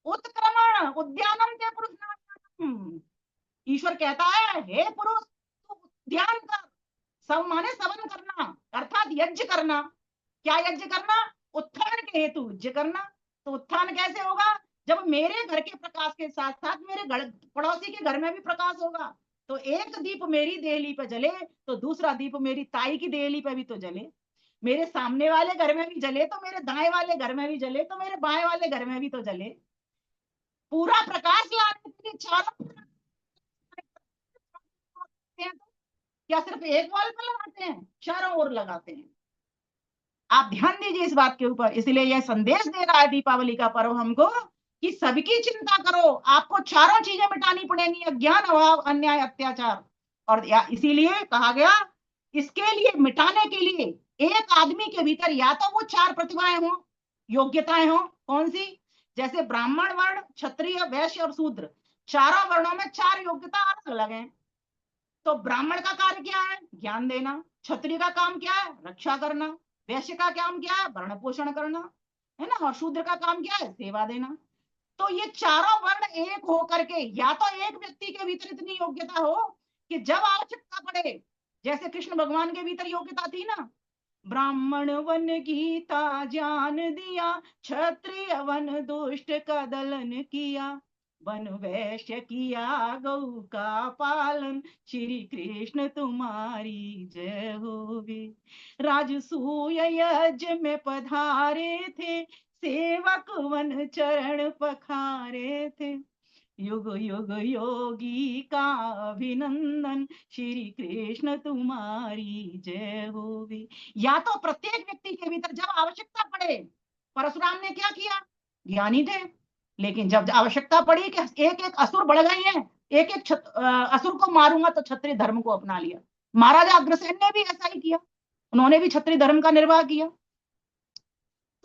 उत्क्रमण उद्यानम के पुरुष। ईश्वर कहता है, हे पुरुष तू ध्यान कर। सब माने सवन करना, अर्थात यज्ञ करना। क्या यज्ञ करना? उत्थान के हेतु यज्ञ करना। तो उत्थान कैसे होगा? जब मेरे घर के प्रकाश के साथ साथ मेरे घर, पड़ोसी के घर में भी प्रकाश होगा। तो एक दीप मेरी देहली पे जले तो दूसरा दीप मेरी ताई की देहली पे भी तो जले, मेरे सामने वाले घर में भी जले तो मेरे दाएं वाले घर में भी जले, तो मेरे बाएं वाले घर में भी तो जले। पूरा प्रकाश लाने के लिए चारों, क्या सिर्फ एक वॉल पर लगाते हैं? चारों ओर लगाते हैं। आप ध्यान दीजिए इस बात के ऊपर। इसलिए यह संदेश दे रहा है दीपावली का पर्व हमको कि सबकी चिंता करो, आपको चारों चीजें मिटानी पड़ेंगी, अज्ञान, अभाव, अन्याय, अत्याचार। और इसीलिए कहा गया, इसके लिए, मिटाने के लिए एक आदमी के भीतर या तो वो 4 प्रतिभाएं हो, योग्यताएं हो। कौन सी? जैसे ब्राह्मण वर्ण, क्षत्रिय, वैश्य और शूद्र, चारों वर्णों में 4 योग्यता अलग अलग है। तो ब्राह्मण का कार्य क्या है? ज्ञान देना। क्षत्रिय का काम क्या है? रक्षा करना। वैश्य का काम क्या है? भरण पोषण करना, है ना। और शूद्र का काम क्या है? सेवा देना। तो ये चारों वर्ण एक हो करके, या तो एक व्यक्ति के भीतर इतनी योग्यता हो कि जब आवश्यकता पड़े, जैसे कृष्ण भगवान के भीतर योग्यता थी ना, ब्राह्मण वन गीता ज्ञान दिया, क्षत्रिय वन दुष्ट का दलन किया, वन वैश्य किया गौ का पालन, श्री कृष्ण तुम्हारी जय होवे। राजसूय यज्ञ में पधारे थे, सेवक वन चरण पखारे थे, युग युग योगी का अभिनंदन, श्री कृष्ण तुम्हारी जय होवे। या तो प्रत्येक व्यक्ति के भीतर जब आवश्यकता पड़े, परशुराम ने क्या किया? ज्ञानी थे, लेकिन जब आवश्यकता पड़ी कि एक एक असुर बढ़ गए हैं, एक एक असुर को मारूंगा, तो क्षत्रिय धर्म को अपना लिया। महाराजा अग्रसेन ने भी ऐसा ही किया, उन्होंने भी क्षत्रिय धर्म का निर्वाह किया।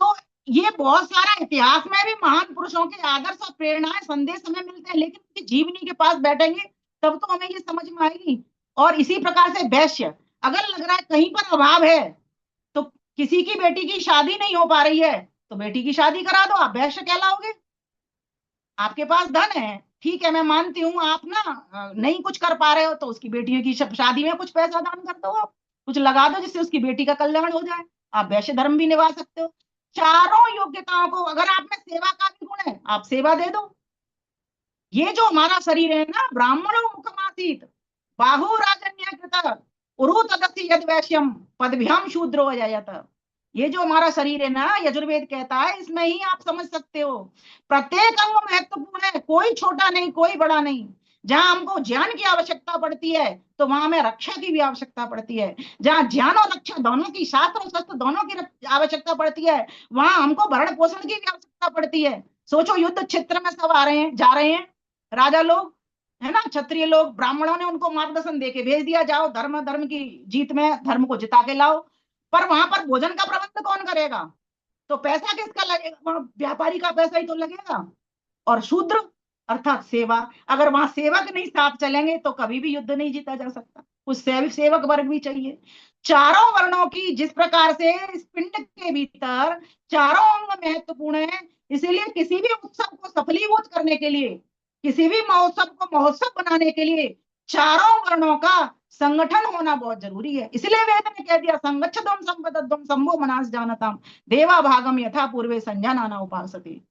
तो ये बहुत सारा इतिहास में भी महान पुरुषों के आदर्श और प्रेरणाएं संदेश हमें मिलते हैं, लेकिन उनकी जीवनी के पास बैठेंगे तब तो हमें ये समझ में आएगी। और इसी प्रकार से वैश्य, अगर लग रहा है कहीं पर अभाव है, तो किसी की बेटी की शादी नहीं हो पा रही है, तो बेटी की शादी करा दो, आप वैश्य कहलाओगे। आपके पास धन है, ठीक है, मैं मानती हूँ, आप ना नहीं कुछ कर पा रहे हो, तो उसकी बेटियों की शादी में कुछ पैसा दान कर दो, आप कुछ लगा दो जिससे उसकी बेटी का कल्याण हो जाए, आप वैश्य धर्म भी निभा सकते हो। चारों योग्यताओं को, अगर आप में सेवा का भी गुण है, आप सेवा दे दो। ये जो हमारा शरीर है ना, ब्राह्मणो मुखमासीत बाहु राजन्यकृत उरु तदसि यद वैश्यम पदभ्याम शूद्रो अजायत। ये जो हमारा शरीर है ना, यजुर्वेद कहता है, इसमें ही आप समझ सकते हो प्रत्येक अंग महत्वपूर्ण है, कोई छोटा नहीं, कोई बड़ा नहीं। जहां हमको ज्ञान की आवश्यकता पड़ती है, तो वहां हमें रक्षा की भी आवश्यकता पड़ती है। जहां ज्ञान और रक्षा दोनों की, शास्त्र और शस्त्र दोनों की आवश्यकता पड़ती है, वहां हमको भरण पोषण की भी आवश्यकता पड़ती है। सोचो, युद्ध क्षेत्र में सब आ रहे हैं, जा रहे हैं राजा लोग, है ना, क्षत्रिय लोग, ब्राह्मणों ने उनको मार्गदर्शन देके भेज दिया, जाओ धर्म धर्म की जीत में धर्म को जिता के लाओ। पर वहां पर भोजन का प्रबंध कौन करेगा? तो पैसा किसका लगेगा? व्यापारी का पैसा ही तो लगेगा। और शूद्र अर्थात सेवा, अगर वहां सेवक नहीं साथ चलेंगे तो कभी भी युद्ध नहीं जीता जा सकता, उस सेवक वर्ग भी चाहिए। चारों वर्णों की जिस प्रकार से इस पिंड के भीतर चारों अंग महत्वपूर्ण है, इसीलिए किसी भी उत्सव को सफलीभूत करने के लिए, किसी भी महोत्सव को महोत्सव बनाने के लिए चारों वर्णों का संगठन होना बहुत जरूरी है। इसलिए वेद ने कह दिया, संगच्छध्वम संपदध्वम संभो मनास जानताम देवा भागम यथा पूर्वे संजानाना उपासते।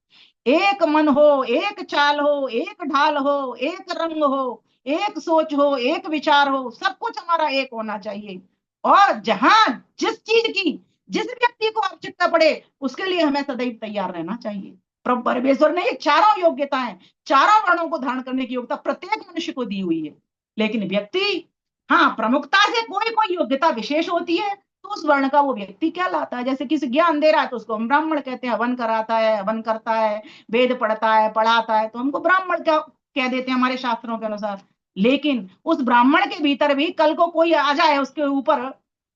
एक मन हो, एक चाल हो, एक ढाल हो, एक रंग हो, एक सोच हो, एक विचार हो, सब कुछ हमारा एक होना चाहिए। और जहां जिस चीज की, जिस व्यक्ति को आवश्यकता पड़े, उसके लिए हमें सदैव तैयार रहना चाहिए। प्रभु परमेश्वर ने ये चारों योग्यताएं, चारों वर्णों को धारण करने की योग्यता प्रत्येक मनुष्य को दी हुई है। लेकिन व्यक्ति, हाँ, प्रमुखता से कोई कोई योग्यता विशेष होती है, तो उस वर्ण का वो व्यक्ति क्या लाता है। जैसे किसी ज्ञान दे रहा है तो उसको हम ब्राह्मण कहते हैं, हवन कराता है, हवन करता है, वेद पढ़ता है, पढ़ाता है, तो हमको ब्राह्मण क्या कह देते हैं हमारे शास्त्रों के अनुसार। लेकिन उस ब्राह्मण के भीतर भी कल को कोई आ जाए उसके ऊपर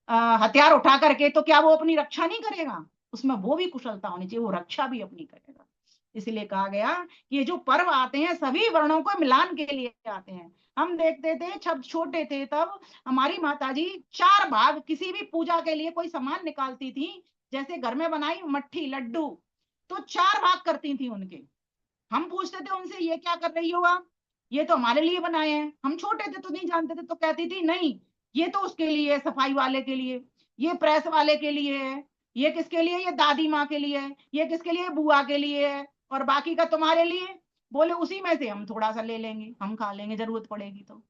हथियार उठा करके, तो क्या वो अपनी रक्षा नहीं करेगा? उसमें वो भी कुशलता होनी चाहिए, वो रक्षा भी अपनी करेगा। इसलिए कहा गया कि ये जो पर्व आते हैं सभी वर्णों को मिलान के लिए आते हैं। हम देखते थे जब छोटे थे, तब हमारी माताजी 4 भाग किसी भी पूजा के लिए कोई सामान निकालती थी, जैसे घर में बनाई मट्ठी लड्डू, तो 4 भाग करती थी उनके। हम पूछते थे उनसे, ये क्या कर रही हो आप? ये तो हमारे लिए बनाए हैं। हम छोटे थे तो नहीं जानते थे, तो कहती थी नहीं, ये तो उसके लिए है, सफाई वाले के लिए, ये प्रेस वाले के लिए है, ये किसके लिए, ये दादी माँ के लिए है, ये किसके लिए, बुआ के लिए है, और बाकी का तुम्हारे लिए। बोले उसी में से हम थोड़ा सा ले लेंगे, हम खा लेंगे, जरूरत पड़ेगी तो।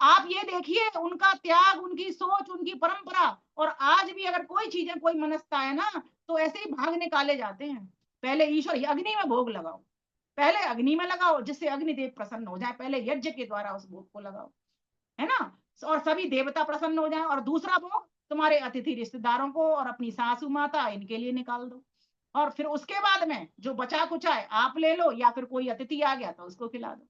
आप ये देखिए उनका त्याग, उनकी सोच, उनकी परंपरा। और आज भी अगर कोई चीजें, कोई मनसता है ना, तो ऐसे ही भाग निकाले जाते हैं। पहले ईश्वर अग्नि में भोग लगाओ, पहले अग्नि में लगाओ जिससे अग्निदेव प्रसन्न हो जाए, पहले यज्ञ के द्वारा उस भोग को लगाओ, है ना, और सभी देवता प्रसन्न हो जाए। और दूसरा भोग तुम्हारे अतिथि रिश्तेदारों को और अपनी सासू माता इनके लिए निकाल दो। और फिर उसके बाद में जो बचा कुचा है आप ले लो, या फिर कोई अतिथि आ गया तो उसको खिला दो।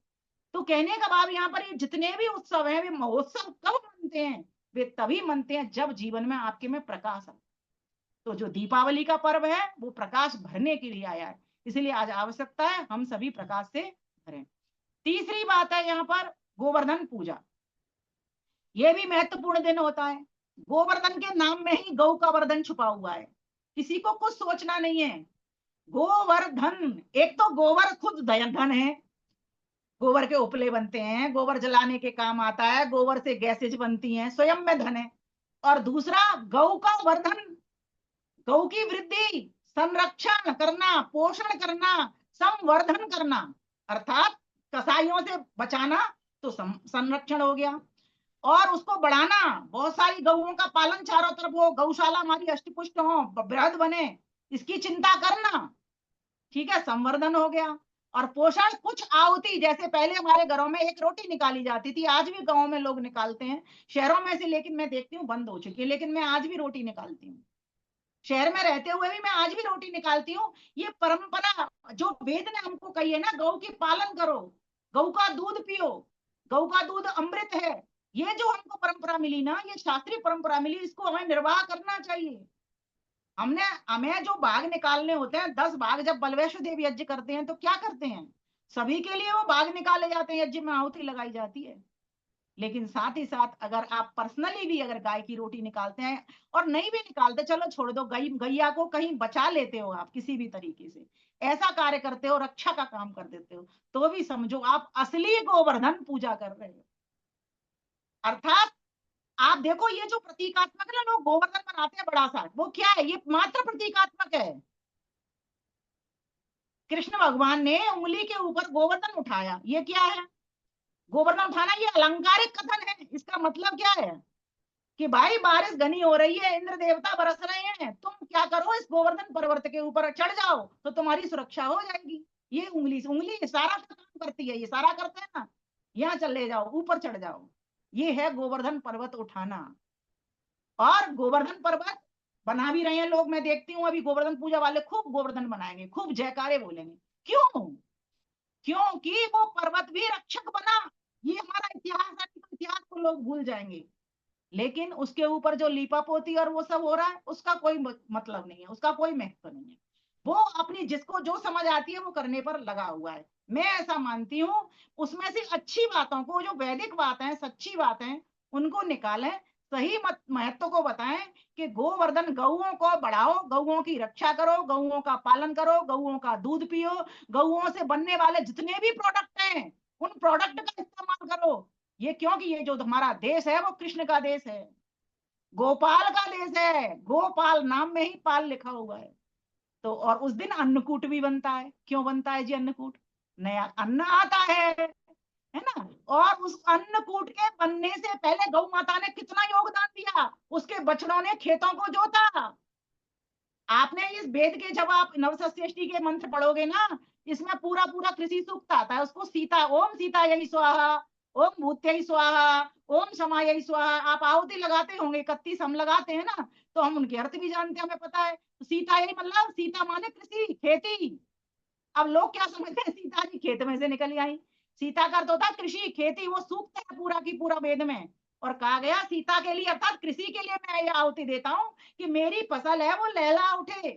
तो कहने का भाव यहाँ पर, ये जितने भी उत्सव हैं, वे महोत्सव कब मनते हैं? वे तभी मनते हैं जब जीवन में आपके में प्रकाश है। तो जो दीपावली का पर्व है वो प्रकाश भरने के लिए आया है, इसलिए आज आवश्यकता है हम सभी प्रकाश से भरें। तीसरी बात है यहाँ पर गोवर्धन पूजा। ये भी महत्वपूर्ण दिन होता है। गोवर्धन के नाम में ही गौ का वर्धन छुपा हुआ है, किसी को कुछ सोचना नहीं है। गोवर्धन, एक तो गोबर खुद धन है, गोबर के उपले बनते हैं, गोबर जलाने के काम आता है, गोबर से गैसेज बनती हैं, स्वयं में धन है। और दूसरा गौ का वर्धन, गौ की वृद्धि, संरक्षण करना, पोषण करना, संवर्धन करना, अर्थात कसाईयों से बचाना, तो संरक्षण हो गया। और उसको बढ़ाना, बहुत सारी गौओं का पालन चारों तरफ हो, गौशाला हमारी अष्टपुष्ट हो, बृहद बने, इसकी चिंता करना, ठीक है, संवर्धन हो गया। और पोषण, कुछ आहुति, जैसे पहले हमारे घरों में एक रोटी निकाली जाती थी, आज भी गांवों में लोग निकालते हैं, शहरों में से लेकिन मैं देखती हूँ बंद हो चुकी है, लेकिन मैं आज भी रोटी निकालती हूँ। शहर में रहते हुए भी मैं आज भी रोटी निकालती हूँ। ये परंपरा जो वेद ने हमको कही है ना, गौ की पालन करो, गौ का दूध पियो, गौ का दूध अमृत है, ये जो हमको परंपरा मिली ना, ये शास्त्रीय परंपरा मिली, इसको हमें निर्वाह करना चाहिए। हमें जो बाघ निकालने होते हैं, 10 बाघ जब बलवैष्णो देवी यज्ञ करते हैं तो क्या करते हैं, सभी के लिए वो बाघ निकाले जाते हैं, यज्ञ में आहुति लगाई जाती है। लेकिन साथ ही साथ अगर आप पर्सनली भी अगर गाय की रोटी निकालते हैं, और नहीं भी निकालते, चलो छोड़ दो, गैया को कहीं बचा लेते हो आप किसी भी तरीके से, ऐसा कार्य करते हो, रक्षा का काम कर देते हो, तो भी समझो आप असली गोवर्धन पूजा कर रहे हो। अर्थात आप देखो, ये जो प्रतीकात्मक ना लोग गोवर्धन बनाते हैं बड़ा सा, वो क्या है, ये मात्र प्रतीकात्मक है। कृष्ण भगवान ने उंगली के ऊपर गोवर्धन उठाया, ये क्या है, गोवर्धन उठाना ये अलंकारिक कथन है। इसका मतलब क्या है कि भाई बारिश घनी हो रही है, इंद्र देवता बरस रहे हैं, तुम क्या करो, इस गोवर्धन पर्वत के ऊपर चढ़ जाओ तो तुम्हारी सुरक्षा हो जाएगी। ये उंगली से, उंगली इशारा का काम करती है, ये इशारा करते हैं ना, यहाँ चले जाओ, ऊपर चढ़ जाओ, ये है गोवर्धन पर्वत उठाना। और गोवर्धन पर्वत बना भी रहे हैं लोग, मैं देखती हूँ अभी गोवर्धन पूजा वाले खूब गोवर्धन बनाएंगे, खूब जयकारे बोलेंगे। क्यों? क्योंकि वो पर्वत भी रक्षक बना। ये हमारा इतिहास है, तो इतिहास को लोग भूल जाएंगे, लेकिन उसके ऊपर जो लीपा पोती और वो सब हो रहा है, उसका कोई मतलब नहीं है, उसका कोई महत्व नहीं है। वो अपनी जिसको जो समझ आती है वो करने पर लगा हुआ है। मैं ऐसा मानती हूँ, उसमें से अच्छी बातों को, जो वैदिक बातें हैं, सच्ची बातें, उनको निकालें, सही महत्व को बताएं कि गोवर्धन, गौओं को बढ़ाओ, गौओं की रक्षा करो, गौओं का पालन करो, गौओं का दूध पियो, गौओं से बनने वाले जितने भी प्रोडक्ट हैं उन प्रोडक्ट का इस्तेमाल करो। ये क्योंकि ये जो हमारा देश है वो कृष्ण का देश है, गोपाल का देश है, गोपाल नाम में ही पाल लिखा हुआ है। तो और उस दिन अन्नकूट भी बनता है। क्यों बनता है जी अन्नकूट? नया अन्न आता है ना। और उस अन्नकूट के बनने से पहले गौ माता ने कितना योगदान दिया, उसके बछड़ों ने खेतों को जोता। आपने इस वेद के, जब आप नवसस्यष्टि के मंत्र पढ़ोगे ना, इसमें पूरा पूरा कृषि सूक्त आता है, उसको सीता, ओम सीता यही स्वाहा, ओम भूत्यै स्वाहा, ओम समायै स्वाहा, आप आहुति लगाते होंगे, 31 हम लगाते हैं ना, तो हम उनके अर्थ भी जानते हैं, हमें पता है। सीता यही मतलब, सीता माने कृषि, खेती। अब लोग क्या समझते हैं, सीता जी खेत में से निकल आई। सीता का अर्थ होता है कृषि, खेती, वो सूक्त है पूरा की पूरा वेद में। और कहा गया सीता के लिए, अर्थात कृषि के लिए मैं ये आहुति देता हूँ कि मेरी फसल है वो लहला उठे।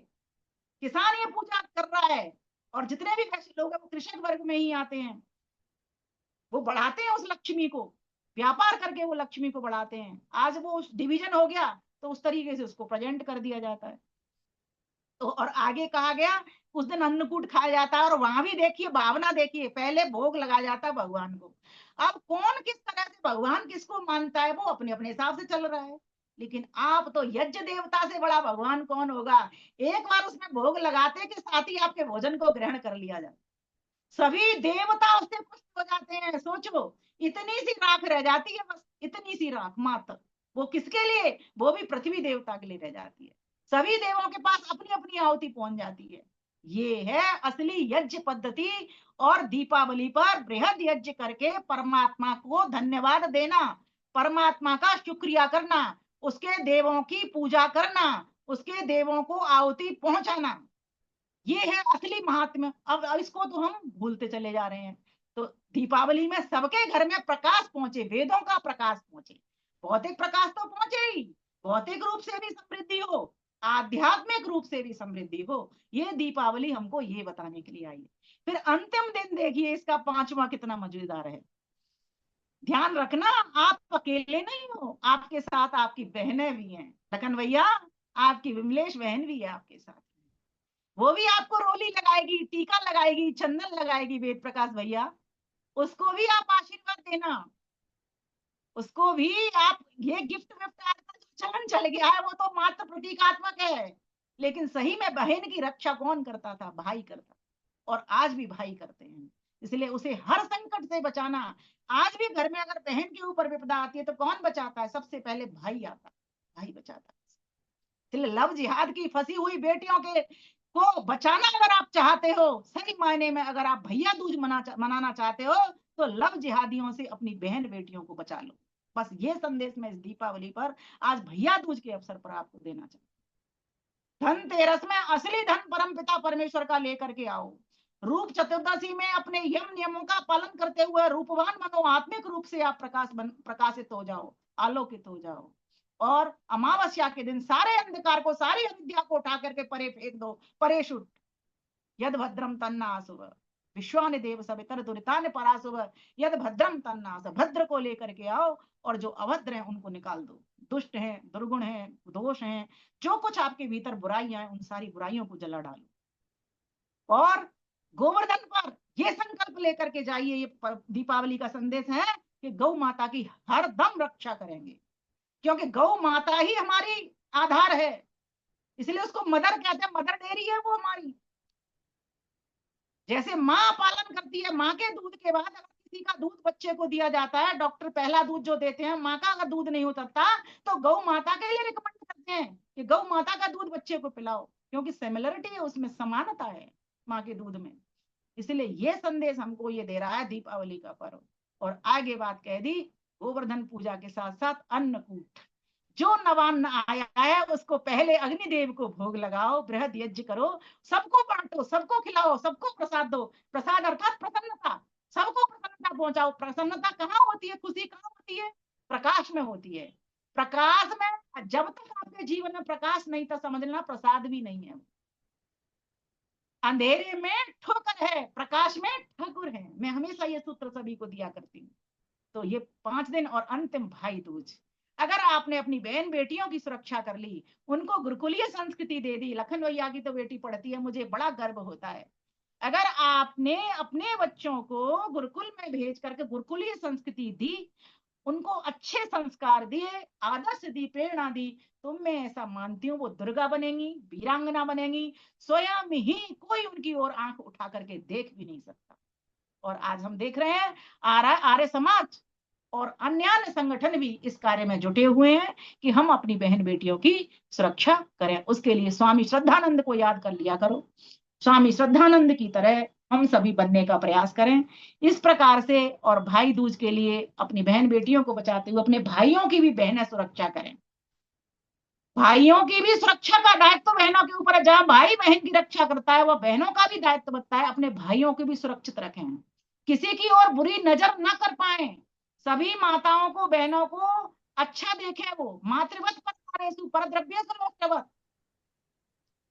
किसान ये पूजा कर रहा है, और जितने भी वैसे लोग हैं वो कृषक वर्ग में ही आते हैं। वो बढ़ाते हैं उस लक्ष्मी को, व्यापार करके वो लक्ष्मी को बढ़ाते हैं। आज वो डिवीजन हो गया तो उस तरीके से उसको प्रेजेंट कर दिया जाता है। तो और आगे कहा गया उस दिन अन्नकूट खाया जाता है, और वहां भी देखिए भावना, देखिए पहले भोग लगाया जाता है भगवान को। अब कौन किस तरह से भगवान किसको मानता है वो अपने अपने हिसाब से चल रहा है, लेकिन आप तो यज्ञ देवता से बड़ा भगवान कौन होगा। एक बार उसमें भोग लगाते कि साथ ही आपके भोजन को ग्रहण कर लिया जाए, सभी देवता उससे पुष्ट हो जाते हैं। सोचो, इतनी सी राख रह जाती है, बस इतनी सी राख मात्र, वो किसके लिए, वो भी पृथ्वी देवता के लिए रह जाती है। सभी देवों के पास अपनी अपनी आहुति पहुंच जाती है। ये है असली यज्ञ पद्धति। और दीपावली पर बृहद यज्ञ करके परमात्मा को धन्यवाद देना, परमात्मा का शुक्रिया करना, उसके देवों की पूजा करना, उसके देवों को आहुति पहुंचाना, ये है असली महात्म्य। अब इसको तो हम भूलते चले जा रहे हैं। तो दीपावली में सबके घर में प्रकाश पहुंचे, वेदों का प्रकाश पहुंचे, भौतिक प्रकाश तो पहुंचे ही, भौतिक रूप से भी समृद्धि हो, आध्यात्मिक रूप से भी समृद्धि हो, ये दीपावली हमको ये बताने के लिए आई है। फिर अंतिम दिन देखिए इसका 5वां कितना मजेदार है। ध्यान रखना, आप अकेले नहीं हो, आपके साथ आपकी बहनें भी हैं। लखन भैया, आपकी विमलेश बहन भी है आपके साथ, वो भी आपको रोली लगाएगी, टीका लगाएगी, चंदन लगाएगी, वेद प्रकाश भैया, उसको भी आप आशीर्वाद देना। उसको भी आप ये गिफ्ट विफ्ट आजकल जो चलन चल गया है वो तो मात्र प्रतीकात्मक है, लेकिन सही में बहन की रक्षा कौन करता था? भाई करता, और आज भी भाई करते हैं। इसलिए उसे हर संकट से बचाना। आज भी घर में अगर बहन के ऊपर विपदा आती है तो कौन बचाता है? सबसे पहले भाई आता है, भाई बचाता है। इसलिए लव जिहाद की फंसी हुई बेटियों के को बचाना अगर आप चाहते हो, सही मायने में अगर आप भैया दूज मनाना चाहते हो, तो लव जिहादियों से अपनी बहन बेटियों को बचा लो। बस ये संदेश मैं इस दीपावली पर, आज भैया दूज के अवसर पर आपको देना चाहता हूं। धनतेरस में असली धन परमपिता परमेश्वर का लेकर के आओ। रूप चतुर्दशी में अपने यम नियमों का पालन करते हुए रूपवान बनो, आत्मिक रूप से आप प्रकाशित हो जाओ, आलोकित हो जाओ। और अमावस्या के दिन सारे अंधकार को, सारी अविद्या को उठा करके परे फेंक दो, परे शुट। यद भद्रम तन्नासुव विश्वानि देव सवितर दुरितान परासुव, यद भद्रम तन्नास, भद्र को लेकर के आओ और जो अभद्र हैं उनको निकाल दो। दुष्ट हैं, दुर्गुण हैं, दोष हैं, जो कुछ आपके भीतर बुराइयां हैं, उन सारी बुराइयों को जला डालो। और गोवर्धन पर ये संकल्प लेकर के जाइए, ये दीपावली का संदेश है कि गौ माता की हर दम रक्षा करेंगे, क्योंकि गौ माता ही हमारी आधार है, इसलिए उसको मदर कहते हैं, मदर डेयरी है वो हमारी। जैसे माँ पालन करती है, माँ के दूध के बाद अगर किसी का दूध बच्चे को दिया जाता है, डॉक्टर पहला दूध जो देते हैं, माँ का अगर दूध नहीं उतरता तो गौ माता के लिए रिकमेंड करते हैं कि गौ माता का दूध बच्चे को पिलाओ, क्योंकि सिमिलरिटी है, उसमें समानता है माँ के दूध में। इसलिए ये संदेश हमको ये दे रहा है दीपावली का पर्व। और आगे बात कह दी, गोवर्धन पूजा के साथ साथ अन्नकूट, जो नवान्न आया है उसको पहले अग्निदेव को भोग लगाओ, बृहद यज्ञ करो, सबको बांटो, सबको खिलाओ, सबको प्रसाद दो। प्रसाद अर्थात प्रसन्नता, सबको प्रसन्नता पहुंचाओ। प्रसन्नता कहाँ होती है, खुशी कहाँ होती है? प्रकाश में होती है। प्रकाश में जब तक आपके जीवन में प्रकाश नहीं था, समझना प्रसाद भी नहीं है। अंधेरे में ठोकर है, प्रकाश में ठाकुर है। मैं हमेशा ये सूत्र सभी को दिया करती हूँ। तो ये 5 दिन और अंतिम भाई दूज, अगर आपने अपनी बहन बेटियों की सुरक्षा कर ली, उनको गुरुकुलीय संस्कृति दे दी, लखन भैया की तो बेटी पढ़ती है, मुझे बड़ा गर्व होता है। अगर आपने अपने बच्चों को गुरुकुल में भेज करके गुरुकुलीय संस्कृति दी, उनको अच्छे संस्कार दिए, आदर्श दी, प्रेरणा दी, तो मैं ऐसा मानती हूँ वो दुर्गा बनेंगी, वीरांगना बनेंगी, स्वयं ही कोई उनकी ओर आंख उठा करके देख भी नहीं सकता। और आज हम देख रहे हैं आर्य समाज और अन्य संगठन भी इस कार्य में जुटे हुए हैं कि हम अपनी बहन बेटियों की सुरक्षा करें। उसके लिए स्वामी श्रद्धानंद को याद कर लिया करो, स्वामी श्रद्धानंद की तरह हम सभी बनने का प्रयास करें इस प्रकार से। और भाई दूज के लिए अपनी बहन बेटियों को बचाते हुए अपने भाइयों की भी बहनें सुरक्षा करें। भाइयों की भी सुरक्षा का दायित्व बहनों के ऊपर है। जहां भाई बहन की रक्षा करता है, वह बहनों का भी दायित्व बनता है अपने भाइयों को भी सुरक्षित रखें, किसी की ओर बुरी नजर न कर पाए। सभी माताओं को, बहनों को अच्छा देखें, वो मातृवत परद्रव्येषु लोकवत्,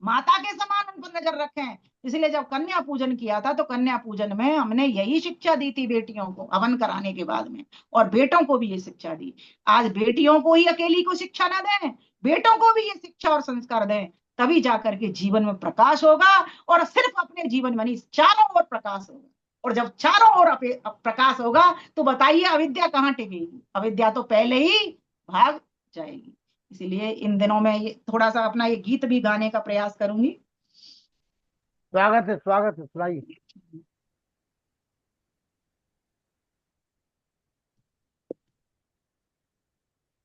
माता के समान उन पर नजर रखें। इसलिए जब कन्या पूजन किया था तो कन्या पूजन में हमने यही शिक्षा दी थी बेटियों को हवन कराने के बाद में, और बेटों को भी ये शिक्षा दी। आज बेटियों को ही अकेली को शिक्षा ना दें, बेटों को भी ये शिक्षा और संस्कार दें, तभी जाकर के जीवन में प्रकाश होगा। और सिर्फ अपने जीवन में नहीं, चारों ओर प्रकाश होगा। और जब चारों ओर प्रकाश होगा तो बताइए अविद्या कहाँ टिकेगी? अविद्या तो पहले ही भाग जाएगी। इसीलिए इन दिनों में ये थोड़ा सा अपना ये गीत भी गाने का प्रयास करूंगी। स्वागत है, स्वागत है, सुनाइए।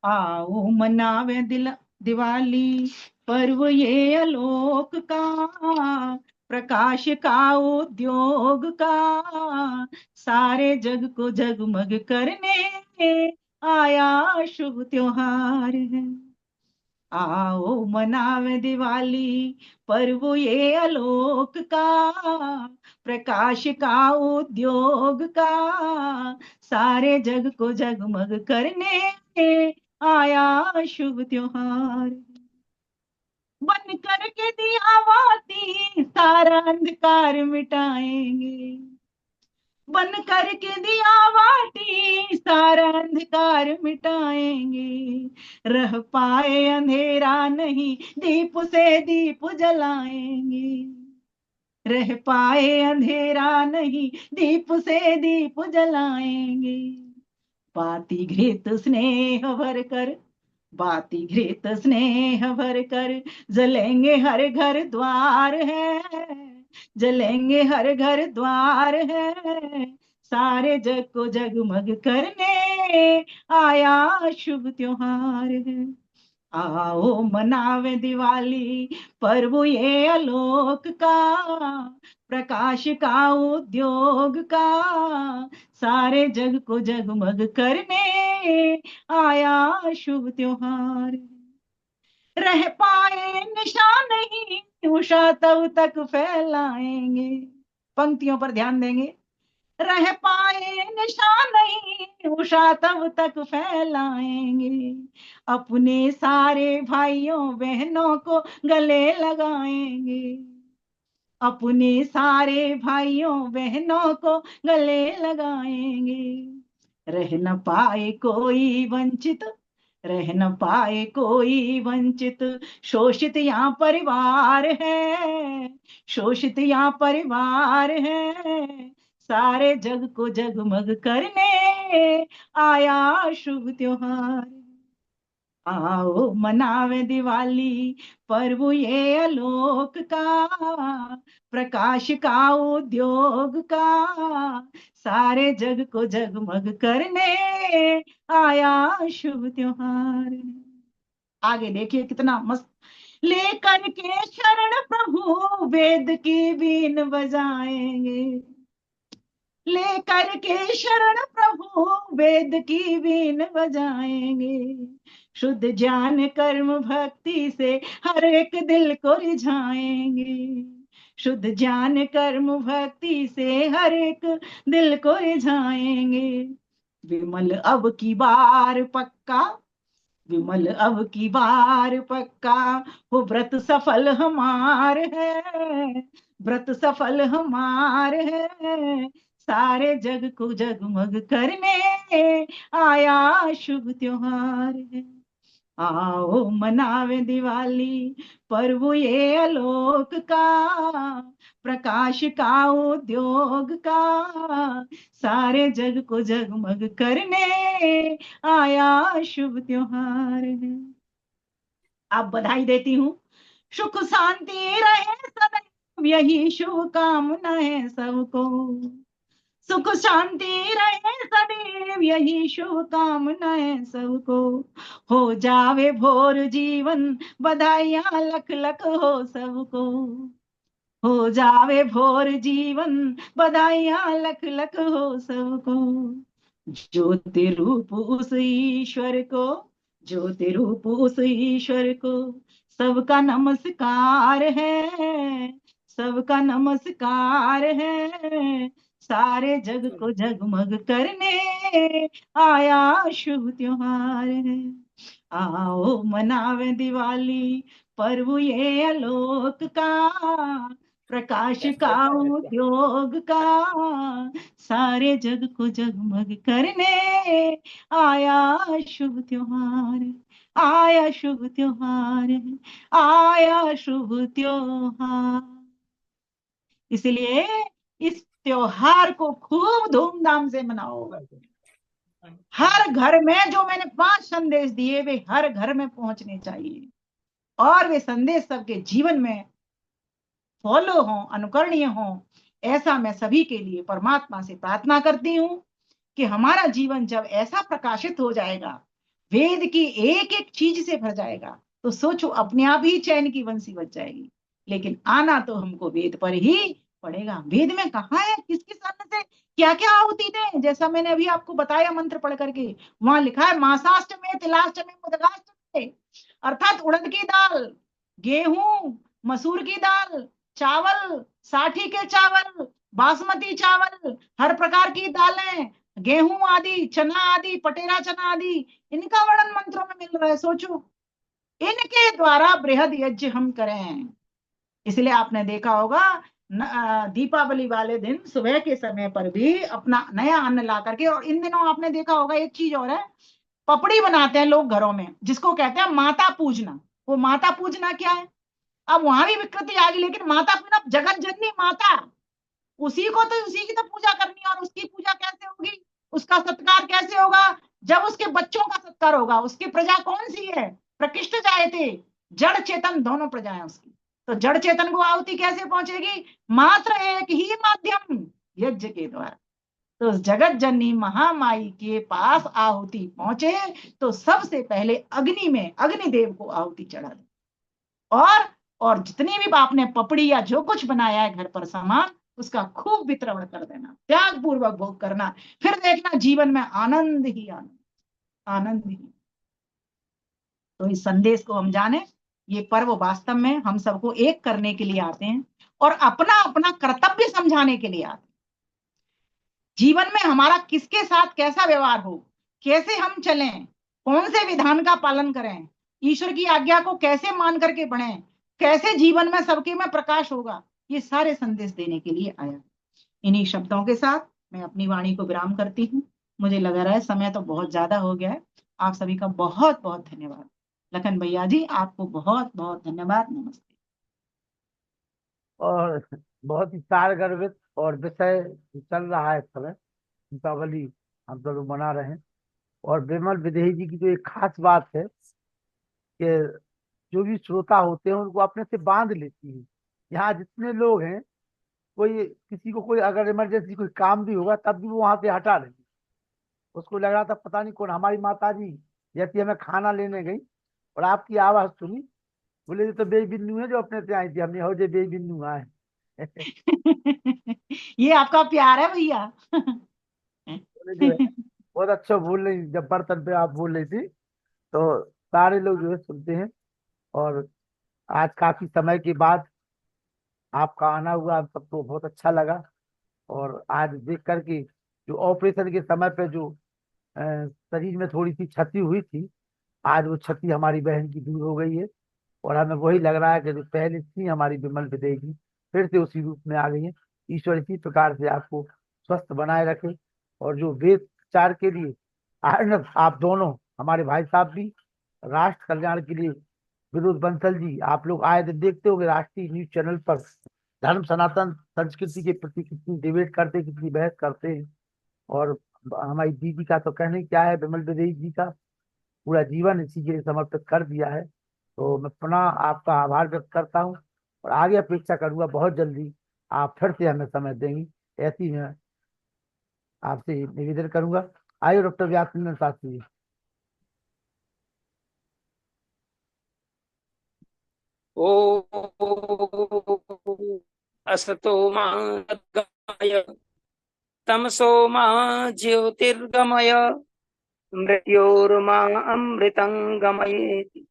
आओ मनावे दिवाली पर्व ये आलोक का, प्रकाश का उद्योग का, सारे जग को जगमग करने आया शुभ त्योहार है। आओ मनावे दिवाली पर्व ये आलोक का, प्रकाश का उद्योग का, सारे जग को जगमग करने आया शुभ त्योहार। बन करके दिया बाती सारा अंधकार मिटाएंगे, बन करके दिया बाती सारा अंधकार मिटाएंगे, रह पाए अंधेरा नहीं दीप से दीप जलाएंगे, रह पाए अंधेरा नहीं दीप से दीप जलाएंगे। बाती घृत स्नेह भर कर, बाती घृत स्नेह भर कर, जलेंगे हर घर द्वार है, जलेंगे हर घर द्वार है, सारे जग को जगमग करने आया शुभ त्योहार है। आओ मनावे दिवाली पर्व ये आलोक का, प्रकाश का उद्योग का, सारे जग को जगमग करने आया शुभ त्योहार। रह पाए निशा नहीं उषा तब तक फैलाएंगे, पंक्तियों पर ध्यान देंगे। रह पाए निशान नहीं उषा तब तक फैलाएंगे, अपने सारे भाइयों बहनों को गले लगाएंगे, अपने सारे भाइयों बहनों को गले लगाएंगे। रह न पाए कोई वंचित, रह न पाए कोई वंचित, शोषित यहाँ परिवार है, शोषित यहाँ परिवार है, सारे जग को जगमग करने आया शुभ त्योहार। आओ मनावे दिवाली पर्व ये आलोक का, प्रकाश का उद्योग का, सारे जग को जगमग करने आया शुभ त्योहार। आगे देखिए कितना मस्त। लेकर के शरण प्रभु वेद की बीन बजाएंगे, लेकर के शरण प्रभु वेद की बीन बजाएंगे, शुद्ध ज्ञान कर्म भक्ति से हर एक दिल को रिझाएंगे, शुद्ध ज्ञान कर्म भक्ति से हर एक दिल को रिझाएंगे। विमल अब की बार पक्का, विमल अब की बार पक्का, वो व्रत सफल हमार है, व्रत सफल हमार है, सारे जग को जगमग करने आया शुभ त्योहार है। आओ मनावे दिवाली पर्व ये आलोक का, प्रकाश का उद्योग का, सारे जग को जगमग करने आया शुभ त्योहार है। आप बधाई देती हूँ। सुख शांति रहे सदैव यही शुभ कामना है सबको, सुख शांति रहे सदैव यही शुभ कामना है सबको, हो जावे भोर जीवन बधाइयां लख लख हो सबको, हो जावे भोर जीवन बधाइयां लख लख हो सबको। ज्योति रूप उस ईश्वर को, ज्योति रूप उस ईश्वर को सबका नमस्कार है, सबका नमस्कार है, सारे जग को जगमग करने आया शुभ त्योहार है। आओ मनावे दिवाली पर्व ये आलोक का, प्रकाश का उद्योग का, सारे जग को जगमग करने आया शुभ त्योहार, आया शुभ त्योहार, आया शुभ त्योहार। इसलिए इस त्योहार को खूब धूमधाम से मनाओ। हर घर में जो मैंने 5 संदेश दिए वे हर घर में पहुंचने चाहिए, और वे संदेश सबके जीवन में फॉलो हो, अनुकरणीय हो, ऐसा मैं सभी के लिए परमात्मा से प्रार्थना करती हूँ कि हमारा जीवन जब ऐसा प्रकाशित हो जाएगा, वेद की एक एक चीज से भर जाएगा, तो सोचो अपने आप ही चैन की बंसी बज जाएगी। लेकिन आना तो हमको वेद पर ही पड़ेगा। वेद में कहा है किसके सामने से क्या क्या आहुति दें, जैसा मैंने अभी आपको बताया मंत्र पढ़ करके, वहां लिखा है मासाष्टमे तिलाष्टमे मुदगाष्टमे, अर्थात उड़द की दाल, गेहूं, मसूर की दाल, चावल, साठी के चावल, बासमती चावल, हर प्रकार की दालें, गेहूं आदि, चना आदि, पटेरा चना आदि, इनका वर्णन मंत्रों में मिल रहा है। सोचो इनके द्वारा बृहद यज्ञ हम करें। इसलिए आपने देखा होगा दीपावली वाले दिन सुबह के समय पर भी अपना नया अन्न ला करके, और इन दिनों आपने देखा होगा एक चीज और है, पपड़ी बनाते हैं लोग घरों में, जिसको कहते हैं माता पूजना। वो माता पूजना क्या है? अब वहां भी विकृति आ गई, लेकिन माता पूजना जगत जननी माता, उसी को तो उसी की तो पूजा करनी है। और उसकी पूजा कैसे होगी, उसका सत्कार कैसे होगा? जब उसके बच्चों का सत्कार होगा। उसकी प्रजा कौन सी है? प्रकृष्ट जायते, जड़ चेतन दोनों प्रजाएं उसकी। तो जड़ चेतन को आहुति कैसे पहुंचेगी? मात्र एक ही माध्यम, यज्ञ के द्वारा। तो जगत जननी महामाई के पास आहुति पहुंचे तो सबसे पहले अग्नि में अग्निदेव को आहुति चढ़ा दे, और जितनी भी आपने पपड़ी या जो कुछ बनाया है घर पर सामान, उसका खूब वितरण कर देना, त्याग पूर्वक भोग करना। फिर देखना जीवन में आनंद ही आनंद, आनंद ही। तो इस संदेश को हम जाने ये पर्व वास्तव में हम सबको एक करने के लिए आते हैं और अपना अपना कर्तव्य समझाने के लिए आते हैं। जीवन में हमारा किसके साथ कैसा व्यवहार हो, कैसे हम चलें, कौन से विधान का पालन करें, ईश्वर की आज्ञा को कैसे मान करके बढ़ें, कैसे जीवन में सबके में प्रकाश होगा, ये सारे संदेश देने के लिए आया। इन्हीं शब्दों के साथ मैं अपनी वाणी को विराम करती हूँ। मुझे लगा रहा है समय तो बहुत ज्यादा हो गया है। आप सभी का बहुत बहुत धन्यवाद। लखन भैया जी, आपको बहुत बहुत धन्यवाद। नमस्ते। और बहुत ही सार गर्भित और विषय चल रहा है इस समय, दीपावली हम सब लोग मना रहे हैं। और विमल विदेही जी की जो एक खास बात है कि जो भी श्रोता होते हैं उनको अपने से बांध लेती है। यहाँ जितने लोग हैं, कोई किसी को कोई अगर इमरजेंसी कोई काम भी होगा तब भी वो वहां से हटा लेंगे। उसको लग रहा था पता नहीं कौन हमारी माता जी जैसी हमें खाना लेने गई और आपकी आवाज सुनी, बोले ये तो बेबिन्नू है जो अपने से आई थी, हमने हो जे बेबिन्नू आए। ये आपका प्यार है भैया। बोले जो है बहुत अच्छा बोल रही, जब बर्तन पे आप बोल रही थी तो सारे लोग जो है सुनते हैं। और आज काफी समय के बाद आपका आना हुआ, हम सबको बहुत अच्छा लगा। और आज देख करके जो ऑपरेशन के समय पे जो अ, शरीर में थोड़ी सी क्षति हुई थी, आज वो क्षति हमारी बहन की दूर हो गई है। और हमें वही लग रहा है कि जो पहले थी हमारी विमल विदेही फिर से उसी रूप में आ गई है। ईश्वर इसी प्रकार से आपको स्वस्थ बनाए रखे। और जो वेद प्रचार के लिए आनंद आप दोनों हमारे भाई साहब भी, राष्ट्र कल्याण के लिए विनोद बंसल जी, आप लोग आए दिन देखते होंगे राष्ट्रीय न्यूज चैनल पर धर्म सनातन संस्कृति के प्रति कितनी डिबेट करते, कितनी बहस करते हैं। और हमारी दीदी का तो कहने क्या है, विमल विदेही जी का पूरा जीवन इसी के लिए समर्पित कर दिया है। तो मैं पुनः आपका आभार व्यक्त करता हूँ और आगे अपेक्षा करूंगा बहुत जल्दी आप फिर से हमें समय देंगी, ऐसी मैं आपसे निवेदन करूंगा। आइए डॉक्टर व्यासनंदन शास्त्री जी। ॐ असतो मा सद्गमय तमसो मा ज्योतिर्गमय मृत्योर्मा अमृतंगमयेति।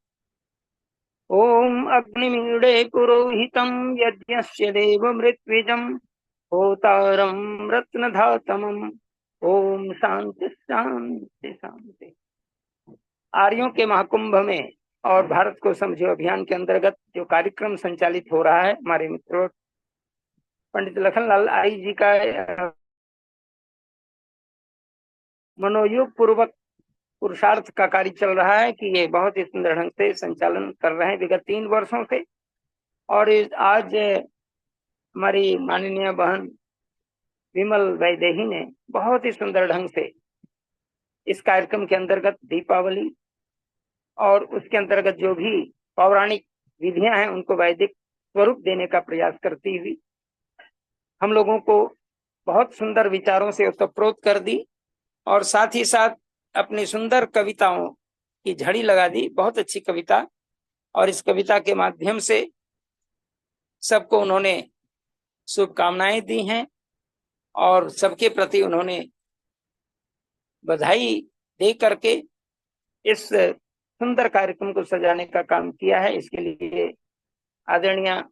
ॐ अग्निमीडे पुरोहितं यज्ञस्य देवमृत्विजं होतारं रत्नधातमम्। ॐ शांति शांति शांति। आर्यों के महाकुंभ में और भारत को समझो अभियान के अंतर्गत जो कार्यक्रम संचालित हो रहा है, हमारे मित्रों पंडित लखनलाल आई जी का मनोयोग पूर्वक पुरुषार्थ का कार्य चल रहा है कि ये बहुत ही सुंदर ढंग से संचालन कर रहे हैं विगत 3 वर्षों से। और आज हमारी माननीय बहन विमल वैदेही ने बहुत ही सुंदर ढंग से इस कार्यक्रम के अंतर्गत दीपावली और उसके अंतर्गत जो भी पौराणिक विधियां हैं उनको वैदिक स्वरूप देने का प्रयास करती हुई हम लोगों को बहुत सुंदर विचारों से ओतप्रोत कर दी और साथ ही साथ अपनी सुंदर कविताओं की झड़ी लगा दी। बहुत अच्छी कविता, और इस कविता के माध्यम से सबको उन्होंने शुभकामनाएं दी हैं और सबके प्रति उन्होंने बधाई दे करके इस सुंदर कार्यक्रम को सजाने का काम किया है। इसके लिए आदरणीय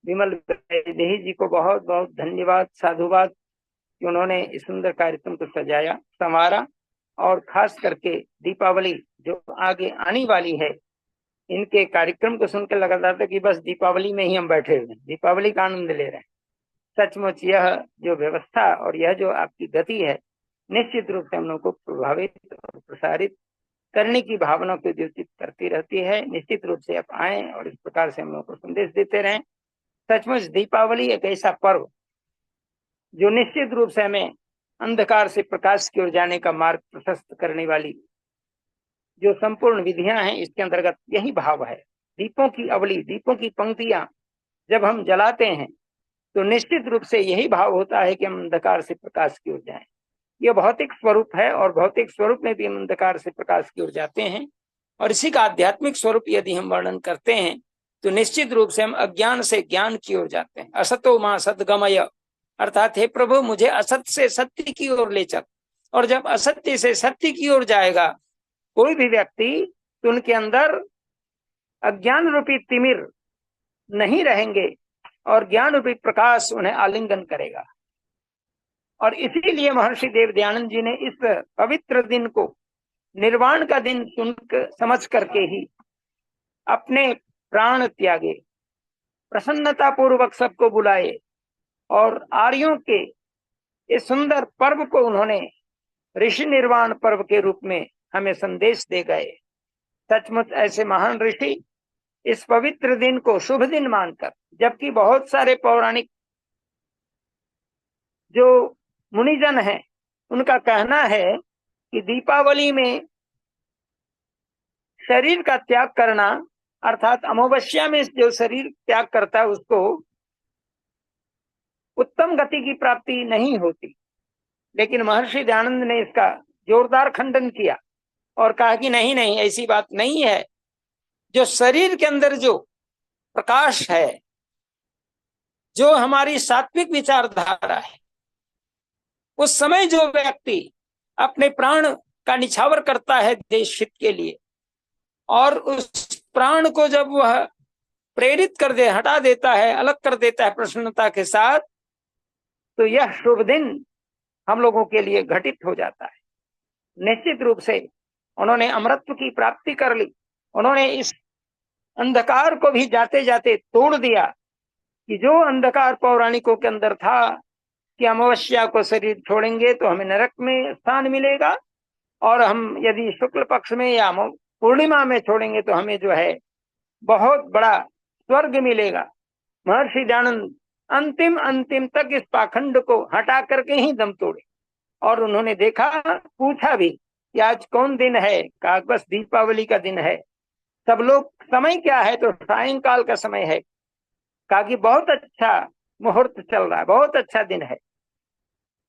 विमल वैदेही जी को बहुत बहुत धन्यवाद, साधुवाद कि उन्होंने इस सुंदर कार्यक्रम को सजाया, संवारा। और खास करके दीपावली जो आगे आने वाली है, इनके कार्यक्रम को सुनकर लगा था कि बस दीपावली में ही हम बैठे हुए हैं, दीपावली का आनंद ले रहे हैं। सचमुच यह जो व्यवस्था और यह जो आपकी गति है, निश्चित रूप से हम लोग को प्रभावित और प्रसारित करने की भावना को उद्योजित करती रहती है। निश्चित रूप से आप आए और इस प्रकार से हम लोग को संदेश देते रहें। सचमुच दीपावली एक ऐसा पर्व जो निश्चित रूप से हमें अंधकार से प्रकाश की ओर जाने का मार्ग प्रशस्त करने वाली जो संपूर्ण विधियां हैं, इसके अंतर्गत यही भाव है। दीपों की अवली, दीपों की पंक्तियां जब हम जलाते हैं तो निश्चित रूप से यही भाव होता है कि हम अंधकार से प्रकाश की ओर जाएं। यह भौतिक स्वरूप है और भौतिक स्वरूप में भी हम अंधकार से प्रकाश की ओर जाते हैं, और इसी का आध्यात्मिक स्वरूप यदि हम वर्णन करते हैं तो निश्चित रूप से हम अज्ञान से ज्ञान की ओर जाते हैं। असतो मां सद्गमय, अर्थात हे प्रभु मुझे असत्य से सत्य की ओर ले चल। और जब असत्य से सत्य की ओर जाएगा कोई भी व्यक्ति, तो उनके अंदर अज्ञान रूपी तिमिर नहीं रहेंगे और ज्ञान रूपी प्रकाश उन्हें आलिंगन करेगा। और इसीलिए महर्षि देव दयानंद जी ने इस पवित्र दिन को निर्वाण का दिन समझ करके ही अपने प्राण त्यागे, प्रसन्नता पूर्वक सबको बुलाए और आर्यों के इस सुंदर पर्व को उन्होंने ऋषि निर्वाण पर्व के रूप में हमें संदेश दे गए। सचमुच ऐसे महान ऋषि इस पवित्र दिन को शुभ दिन मानकर, जबकि बहुत सारे पौराणिक जो मुनिजन हैं उनका कहना है कि दीपावली में शरीर का त्याग करना, अर्थात अमावस्या में जो शरीर त्याग करता है उसको उत्तम गति की प्राप्ति नहीं होती। लेकिन महर्षि दयानंद ने इसका जोरदार खंडन किया और कहा कि नहीं नहीं, ऐसी बात नहीं है। जो शरीर के अंदर जो प्रकाश है, जो हमारी सात्विक विचारधारा है, उस समय जो व्यक्ति अपने प्राण का निछावर करता है देश हित के लिए, और उस प्राण को जब वह प्रेरित कर दे, हटा देता है, अलग कर देता है प्रसन्नता के साथ, तो यह शुभ दिन हम लोगों के लिए घटित हो जाता है। निश्चित रूप से उन्होंने अमरत्व की प्राप्ति कर ली। उन्होंने इस अंधकार को भी जाते जाते तोड़ दिया कि जो अंधकार पौराणिकों के अंदर था कि अमावस्या को शरीर छोड़ेंगे तो हमें नरक में स्थान मिलेगा, और हम यदि शुक्ल पक्ष में या पूर्णिमा में छोड़ेंगे तो हमें जो है बहुत बड़ा स्वर्ग मिलेगा। महर्षि दयानंद अंतिम तक इस पाखंड को हटा करके ही दम तोड़े। और उन्होंने देखा, पूछा भी कि आज कौन दिन है? कहा बस दीपावली का दिन है। सब लोग, समय क्या है? तो सायंकाल का समय है। कहा कि बहुत अच्छा मुहूर्त चल रहा है, बहुत अच्छा दिन है।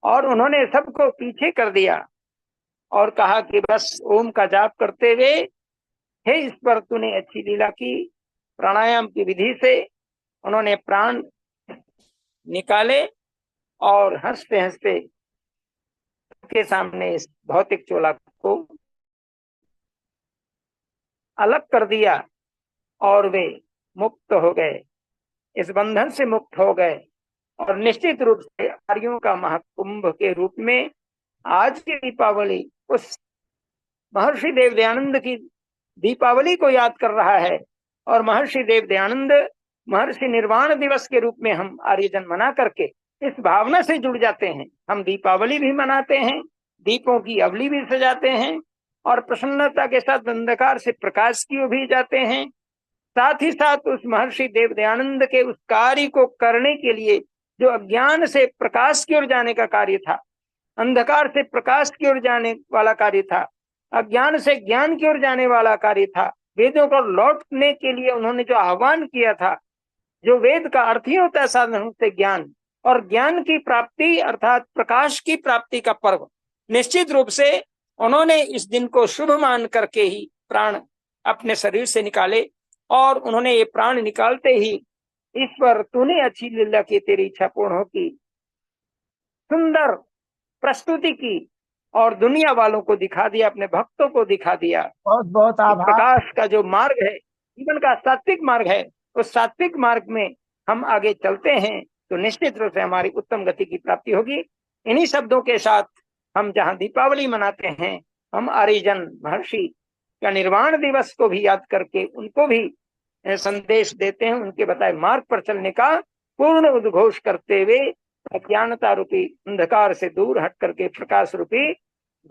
और उन्होंने सबको पीछे कर दिया और कहा कि बस ओम का जाप करते हुए, हे ईश्वर तूने अच्छी लीला की। प्राणायाम की विधि से उन्होंने प्राण निकाले और हंसते हंसते के सामने इस भौतिक चोला को अलग कर दिया और वे मुक्त हो गए, इस बंधन से मुक्त हो गए। और निश्चित रूप से आर्यों का महाकुंभ के रूप में आज की दीपावली उस महर्षि देव दयानंद की दीपावली को याद कर रहा है। और महर्षि देव दयानंद महर्षि निर्वाण दिवस के रूप में हम आर्यजन मना करके इस भावना से जुड़ जाते हैं। हम दीपावली भी मनाते हैं, दीपों की अवली भी सजाते हैं और प्रसन्नता के साथ अंधकार से प्रकाश की ओर भी जाते हैं। साथ ही साथ उस महर्षि देव दयानंद के उस कार्य को करने के लिए जो अज्ञान से प्रकाश की ओर जाने का कार्य था, अंधकार से प्रकाश की ओर जाने वाला कार्य था, अज्ञान से ज्ञान की ओर जाने वाला कार्य था, वेदों को लौटने के लिए उन्होंने जो आह्वान किया था, जो वेद का अर्थ ही होता है साधन से ज्ञान, और ज्ञान की प्राप्ति अर्थात प्रकाश की प्राप्ति का पर्व, निश्चित रूप से उन्होंने इस दिन को शुभ मान करके ही प्राण अपने शरीर से निकाले। और उन्होंने ये प्राण निकालते ही ईश्वर तूने अच्छी लीला की, तेरी इच्छा पूर्ण हो की सुंदर प्रस्तुति की और दुनिया वालों को दिखा दिया, अपने भक्तों को दिखा दिया। बहुत बहुत आभार। प्रकाश का जो मार्ग है, जीवन का सात्विक मार्ग है, उस सात्विक मार्ग में हम आगे चलते हैं तो निश्चित रूप से हमारी उत्तम गति की प्राप्ति होगी। इन्हीं शब्दों के साथ हम जहाँ दीपावली मनाते हैं, हम आर्यजन महर्षि का निर्वाण दिवस को भी याद करके उनको भी संदेश देते हैं। उनके बताए मार्ग पर चलने का पूर्ण उद्घोष करते हुए अज्ञानता रूपी अंधकार से दूर हट करके प्रकाश रूपी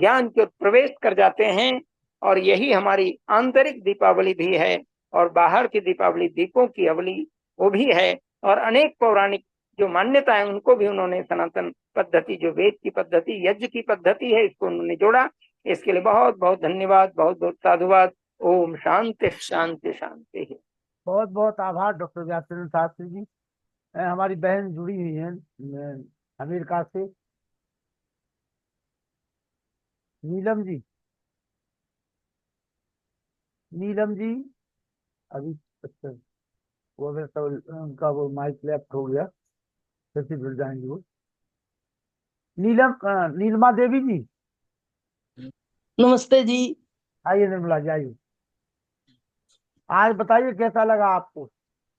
ज्ञान की ओर प्रवेश कर जाते हैं। और यही हमारी आंतरिक दीपावली भी है और बाहर की दीपावली दीपों की अवली वो भी है। और अनेक पौराणिक जो मान्यता है उनको भी उन्होंने सनातन पद्धति, जो वेद की पद्धति, यज्ञ की पद्धति है, इसको उन्होंने जोड़ा। इसके लिए बहुत बहुत धन्यवाद, बहुत बहुत साधुवाद। ओम शांति शांति शांति। बहुत बहुत आभार डॉक्टर व्यासचंद्र शास्त्री जी। हमारी बहन जुड़ी हुई है अमेरिका से, नीलम जी। नीलम जी अभी अच्छा, वो अगर तो उनका वो माइक लेफ्ट हो गया, फिर से जुड़ जाएंगे वो। नीलमा देवी जी, नमस्ते जी। आइए निर्मला जी आइए। आज बताइए कैसा लगा आपको?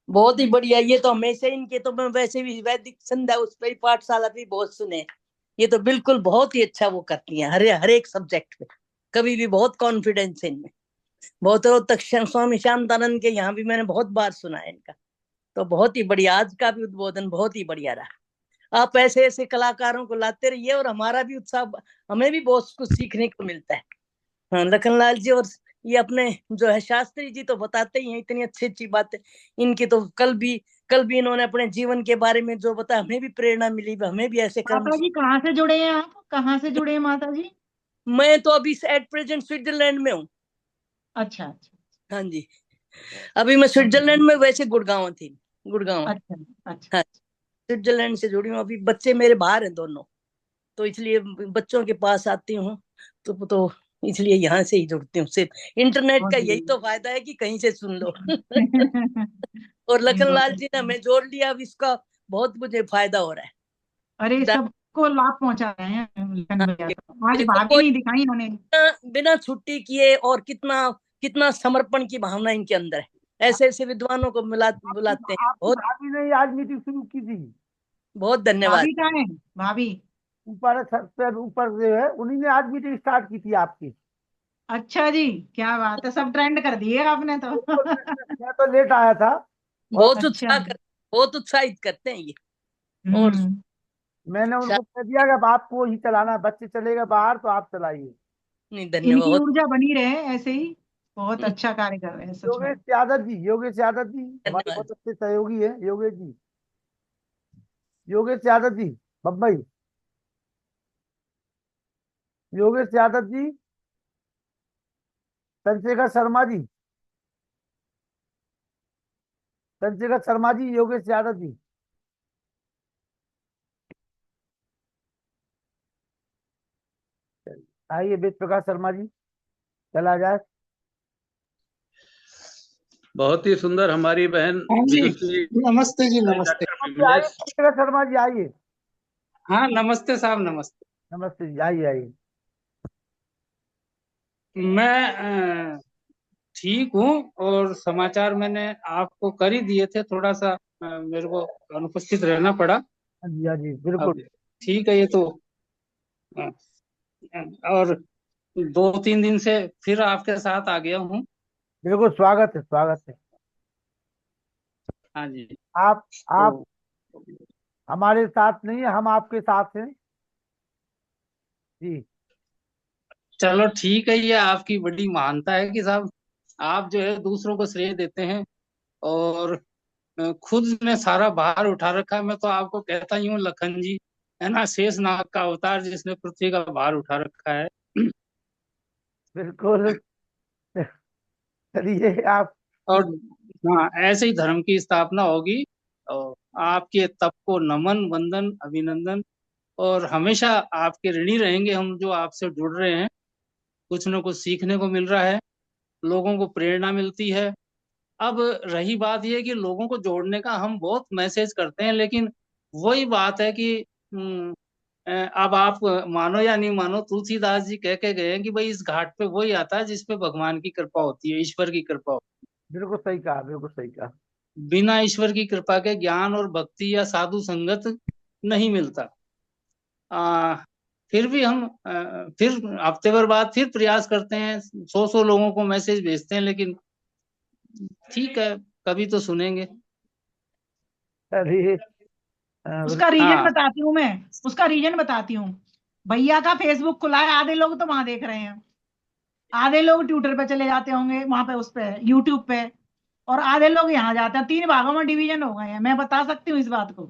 बहुत ही बढ़िया। ये तो हमेशा इनके तो मैं वैसे भी वैदिक संध्या उस पर पाठशाला भी बहुत सुने। ये तो बिल्कुल बहुत ही अच्छा वो करती हैं हर एक सब्जेक्ट पे। कभी भी बहुत कॉन्फिडेंस है इनमें। बहुत रोहतक स्वामी शांतानंद के यहाँ भी मैंने बहुत बार सुना है इनका। तो बहुत ही बढ़िया। आज का भी उद्बोधन बहुत ही बढ़िया रहा। आप ऐसे ऐसे कलाकारों को लाते रहिए और हमारा भी उत्साह, हमें भी बहुत कुछ सीखने को मिलता है। हाँ, लखनलाल जी और ये अपने जो है शास्त्री जी तो बताते ही हैं इतनी अच्छी अच्छी बातें। इनकी तो कल भी इन्होंने अपने जीवन के बारे में जो बताया, हमें भी प्रेरणा मिली, हमें भी ऐसे कर्म। माता जी कहाँ से जुड़े हैं आप? कहाँ से जुड़े हैं माता जी? मैं तो अभी एट प्रेजेंट स्विट्जरलैंड में हूँ। अच्छा अच्छा हाँ जी, अभी मैं स्विट्जरलैंड में, वैसे गुड़गांव थी, गुड़गांव। अच्छा अच्छा। हाँ, स्विट्जरलैंड से जुड़ी हूँ। अभी बच्चे मेरे बाहर हैं दोनों, तो इसलिए बच्चों के पास आती हूँ। तो इसलिए यहाँ से ही जुड़ती हूँ। सिर्फ इंटरनेट बहुत का यही बढ़िया। तो फायदा है कि कहीं से सुन लो। और लखनलाल जी ने हमें जोड़ लिया, अब इसका बहुत मुझे फायदा हो रहा है। अरे दा- सबको लाभ पहुंचा रहे हैं लखन हाँ, भैया तो। आज देखो भाभी कोई नहीं दिखाई उन्हें। बिना छुट्टी किए, और कितना कितना समर्पण की भावना इनके अंदर है। ऐसे ऐसे विद्वानों को आपकी बुलाते हैं। आपकी बहुत भाभी ने ही आज मीटिंग शुरू की थी। बहुत धन्यवाद। भाभी कहाँ है? भाभी? ऊपर छत पे ऊपर जो है उन्हीं ने आज मीटिंग स्टार्ट की थी आपकी। अच्छा जी, क्या बात है, सब ट्रेंड कर दिए आपने तो। बिल्कुल, मैं तो लेट आया था। और बहुत अच्छा। उत्साह कर बहुत उत्साहित करते हैं ये। और हम्म। मैंने शा- उनको कह दिया कि अब आपको ही चलाना है, बच्चे चले गए बाहर तो आप चलाइए। नहीं, इनकी धन्यवाद। ऊर्जा बनी रहे ऐसे ही। बहुत अच्छा कार्य कर रहे हैं सच में। योगेश यादव जी हमारे धन्यवाद। बहुत अच्छे सहयोगी है। योगेश जी, योगेश यादव जी, बम्बई। योगेश यादव जी, चंद्रशेखर शर्मा जी, चंद्रशेखर शर्मा जी, योगेश यादव जी। आइए वेद प्रकाश शर्मा जी, चला जाए। बहुत ही सुंदर हमारी बहन हाँ जी, विदुषी नमस्ते जी, नमस्ते। डॉक्टर नमस्ते, आइए विमलेश। चंद्रशेखर शर्मा जी, आइए। हाँ नमस्ते साहब, नमस्ते। नमस्ते जी, आइए आइए। मैं ठीक हूँ, और समाचार मैंने आपको कर ही दिए थे। थोड़ा सा मेरे को अनुपस्थित रहना पड़ा। हाँ जी, हाँ जी, अब बिल्कुल। ठीक है ये तो। अ, और 2-3 दिन से फिर आपके साथ आ गया हूँ। बिल्कुल स्वागत है, स्वागत है। हाँ जी। आप तो हमारे साथ नहीं है, हम आपके साथ हैं जी। चलो ठीक है, ये आपकी बड़ी महानता है कि साहब आप जो है दूसरों को श्रेय देते हैं, और खुद ने सारा भार उठा रखा है। मैं तो आपको कहता ही हूँ लखन जी, है ना, शेष नाग का अवतार जिसने पृथ्वी का भार उठा रखा है। बिल्कुल। चलिए आप। और हाँ, ऐसे ही धर्म की स्थापना होगी। और आपके तप को नमन, वंदन, अभिनंदन। और हमेशा आपके ऋणी रहेंगे हम, जो आपसे जुड़ रहे हैं। कुछ न कुछ सीखने को मिल रहा है, लोगों को प्रेरणा मिलती है। अब रही बात यह कि लोगों को जोड़ने का हम बहुत मैसेज करते हैं, लेकिन वही बात है कि हम्म, अब आप मानो या नहीं मानो, तुलसीदास जी कह के गए हैं कि भाई इस घाट पे वही आता है जिस पे भगवान की कृपा होती है, ईश्वर की कृपा होती बिल्कुल सही कहा, बिल्कुल सही कहा। है। बिना ईश्वर की कृपा के ज्ञान और भक्ति या साधु संगत नहीं मिलता। आ, फिर भी हम फिर हफ्ते भर बाद फिर प्रयास करते हैं, 100 लोगों को मैसेज भेजते हैं, लेकिन ठीक है, कभी तो सुनेंगे। चलिए उसका रीजन हाँ बताती हूँ मैं। उसका रीजन बताती हूँ। भैया का फेसबुक खुला है, आधे लोग तो वहां देख रहे हैं। आधे लोग ट्विटर पे चले जाते होंगे, वहां पे उस पे यूट्यूब पे। और आधे लोग यहाँ जाते हैं। 3 भागों में डिवीजन हो गए हैं, मैं बता सकती हूँ इस बात को।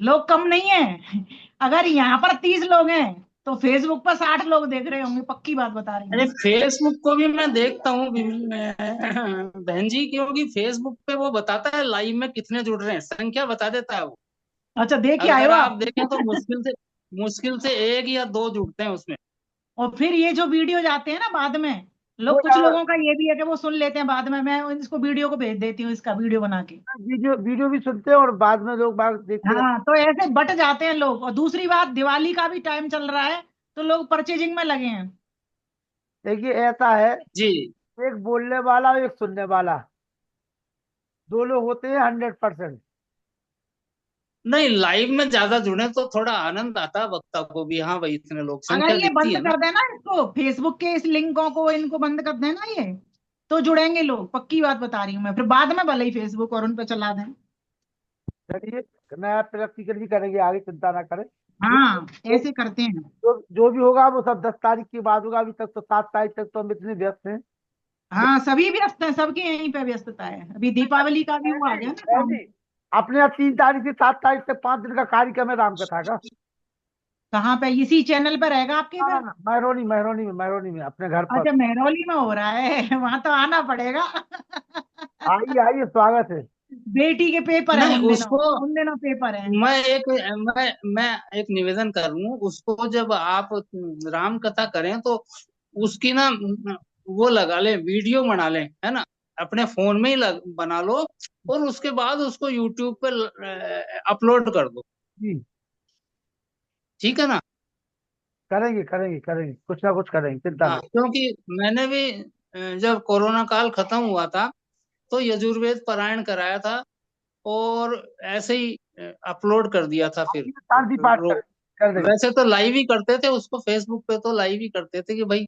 लोग कम नहीं है। अगर यहाँ पर 30 लोग हैं तो फेसबुक पर 60 लोग देख रहे होंगे, पक्की बात बता रही अरे हूँ। फेसबुक को भी मैं देखता हूँ बहन जी, क्योंकि फेसबुक पे वो बताता है लाइव में कितने जुड़ रहे हैं, संख्या बता देता है वो। अच्छा, देख के आए अगर हो आप आप? देखें तो मुश्किल से 1 या 2 जुड़ते हैं उसमें। और फिर ये जो वीडियो जाते हैं ना बाद में, वो लोग, कुछ लोगों का ये भी है कि वो सुन लेते हैं बाद में। मैं इसको वीडियो को भेज देती हूँ, इसका वीडियो बना के। वीडियो वीडियो भी सुनते हैं और बाद में लोग बाग देखते रहते हाँ, तो ऐसे बट जाते हैं लोग। और दूसरी बात, दिवाली का भी टाइम चल रहा है, तो लोग परचेजिंग में लगे हैं। हैं। देखिए ऐसा है, जी एक बोलने वाला और एक सुनने वाला, दो लोग होते हैं 100%। नहीं, लाइव में ज्यादा जुड़े तो थोड़ा आनंद आता है, वक्ता को भी। हाँ भाई, इतने लोग, अगर संख्या ये दिखती बंद है ना। कर देना इसको, फेसबुक के इस लिंकों को इनको बंद कर देना ये, तो जुड़ेंगे लोग, पक्की बात बता रही हूँ मैं। फिर बाद में भले ही फेसबुक और उन पे चला दें। चलिए, नया प्रैक्टिकल भी करेंगे आगे, चिंता ना करें। हाँ, जो ऐसे करते हैं। जो भी होगा वो सब 10 तारीख के बाद होगा। अभी तक तो 7 तारीख तक तो हम इतने व्यस्त हैं। हाँ, सभी व्यस्त हैं, सबकी यहीं पे व्यस्तता है। अभी दीपावली का भी वो आ गया ना काम। नहीं, अपने यहाँ 3 तारीख से 7 तारीख तक 5 दिन का कार्यक्रम है राम कथा का। कहाँ पे? इसी चैनल पे रहेगा आपके हाँ, पे? महरौनी में अपने घर पर। अच्छा, महरौली में हो रहा है। वहां तो आना पड़ेगा। आइए आइए, स्वागत है। बेटी के पेपर है नहीं, उन दिनों, उसको उन दिनों पेपर है। मैं एक निवेदन करूं उसको, जब आप राम कथा करें तो उसकी ना वो लगा लें, वीडियो बना लें, है ना, अपने फोन में ही बना लो, और उसके बाद उसको यूट्यूब पे अपलोड कर दो। जी, ठीक है ना? करेंगे करेंगे करेंगे, कुछ ना कुछ करेंगे, चिंता हाँ, नहीं। क्योंकि मैंने भी जब कोरोना काल खत्म हुआ था तो यजुर्वेद पारायण कराया था, और ऐसे ही अपलोड कर दिया था। फिर शांति पाठ कर देंगे। वैसे तो लाइव ही करते थे उसको, फेसबुक पे तो लाइव ही करते थे कि भाई, हाँ,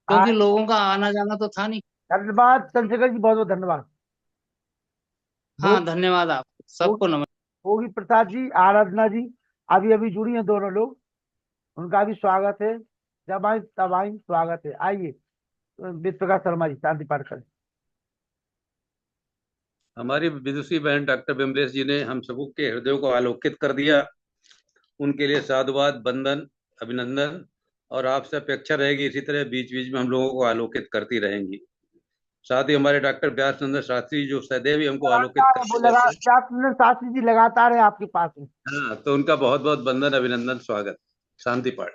क्योंकि लोगों का आना जाना तो था नहीं। धन्यवाद चंद्रशेखर जी, बहुत बहुत धन्यवाद। हो हाँ, धन्यवाद आप हो- सबको, नमस्कार। होगी प्रसाद जी, आराधना जी, अभी अभी जुड़ी हैं दोनों लोग, उनका भी स्वागत है। जब आई तब आई, स्वागत है। आइए, वेद प्रकाश शर्मा जी शांति पाठ करें। हमारी विदुषी बहन डॉक्टर बिमलेश जी ने हम सबों के हृदयों को आलोकित कर दिया। उनके लिए साधुवाद, वंदन, अभिनंदन, और आपसे अपेक्षा रहेगी इसी तरह बीच बीच में हम लोगों को आलोकित करती रहेंगी। साथ ही हमारे डॉक्टर व्यास चंद्र शास्त्री जो सदैव ही हमको आलोकित लगातार है वो, करते रहते हैं। शास्त्री जी लगातार है आपके पास में। हाँ, तो उनका बहुत बहुत वंदन, अभिनंदन, स्वागत। शांति पाठ।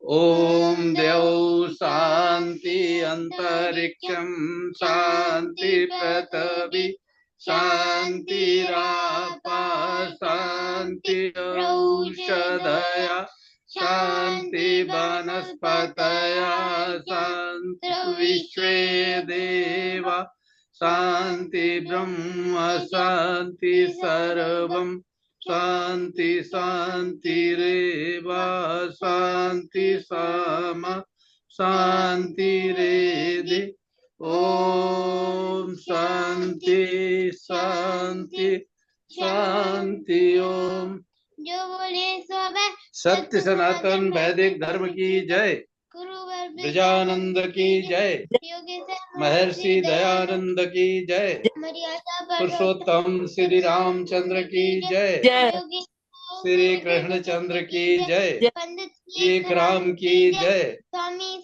ओम देव शांति अंतरिक्षम शांति पृथ्वी शांतिरापा शांति औषधया शांति वनस्पतया शांति विश्वे देवा शांति ब्रह्म शांति सर्वम शांति शांतिरेव शांति सामा शांतिरेधि। ओम शांति शांति शांति। ओम। जो बोले सो वह सत्य सनातन वैदिक धर्म की जय। ब्रजानंद की जय। महर्षि दयानंद की जय। पुरुषोत्तम श्री रामचंद्र की जय। जय श्री कृष्णचंद्र की जय। एक राम की जय।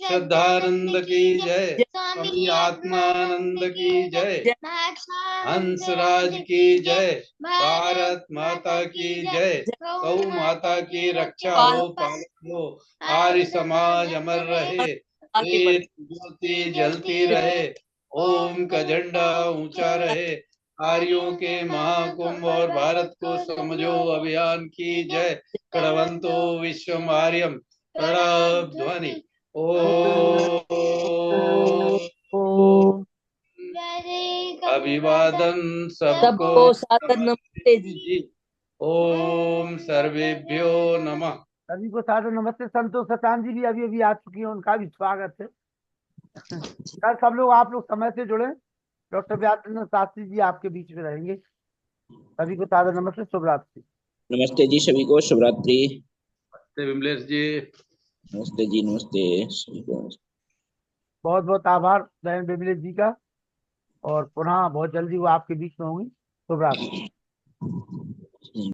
श्रद्धानंद की जय। स्वामी आत्मानंद की जय। हंसराज की जय। भारत माता की जय। गौ माता की रक्षा हो, पालन हो, आर्य समाज अमर रहे, एक ज्योति जलती रहे, ओम का झंडा ऊंचा रहे, आर्यों के महाकुंभ और भारत को समझो अभियान की जय। कड़वंतो विश्वम आर्यम प्रणव ध्वनि। ओम अभिवादन सबको सबको सादर नमस्ते जी। ओम सर्वेभ्यो नमः। सभी को सादर नमस्ते। संतोष सचान जी भी अभी अभी आ चुकी हैं, उनका भी स्वागत है। कल सब लोग, आप लोग समय से जुड़े। डॉक्टर व्यासचंद्र शास्त्री जी आपके बीच में रहेंगे। सभी को सादर नमस्ते, शुभ रात्रि। नमस्ते जी, सभी को शुभ रात्रि। नमस्ते विमलेश जी। नमस्ते जी, नमस्ते सभी को। बहुत बहुत आभार बहन बिमलेश जी का, और पुनः बहुत जल्दी वो आपके बीच में होंगी। शुभ रात्रि।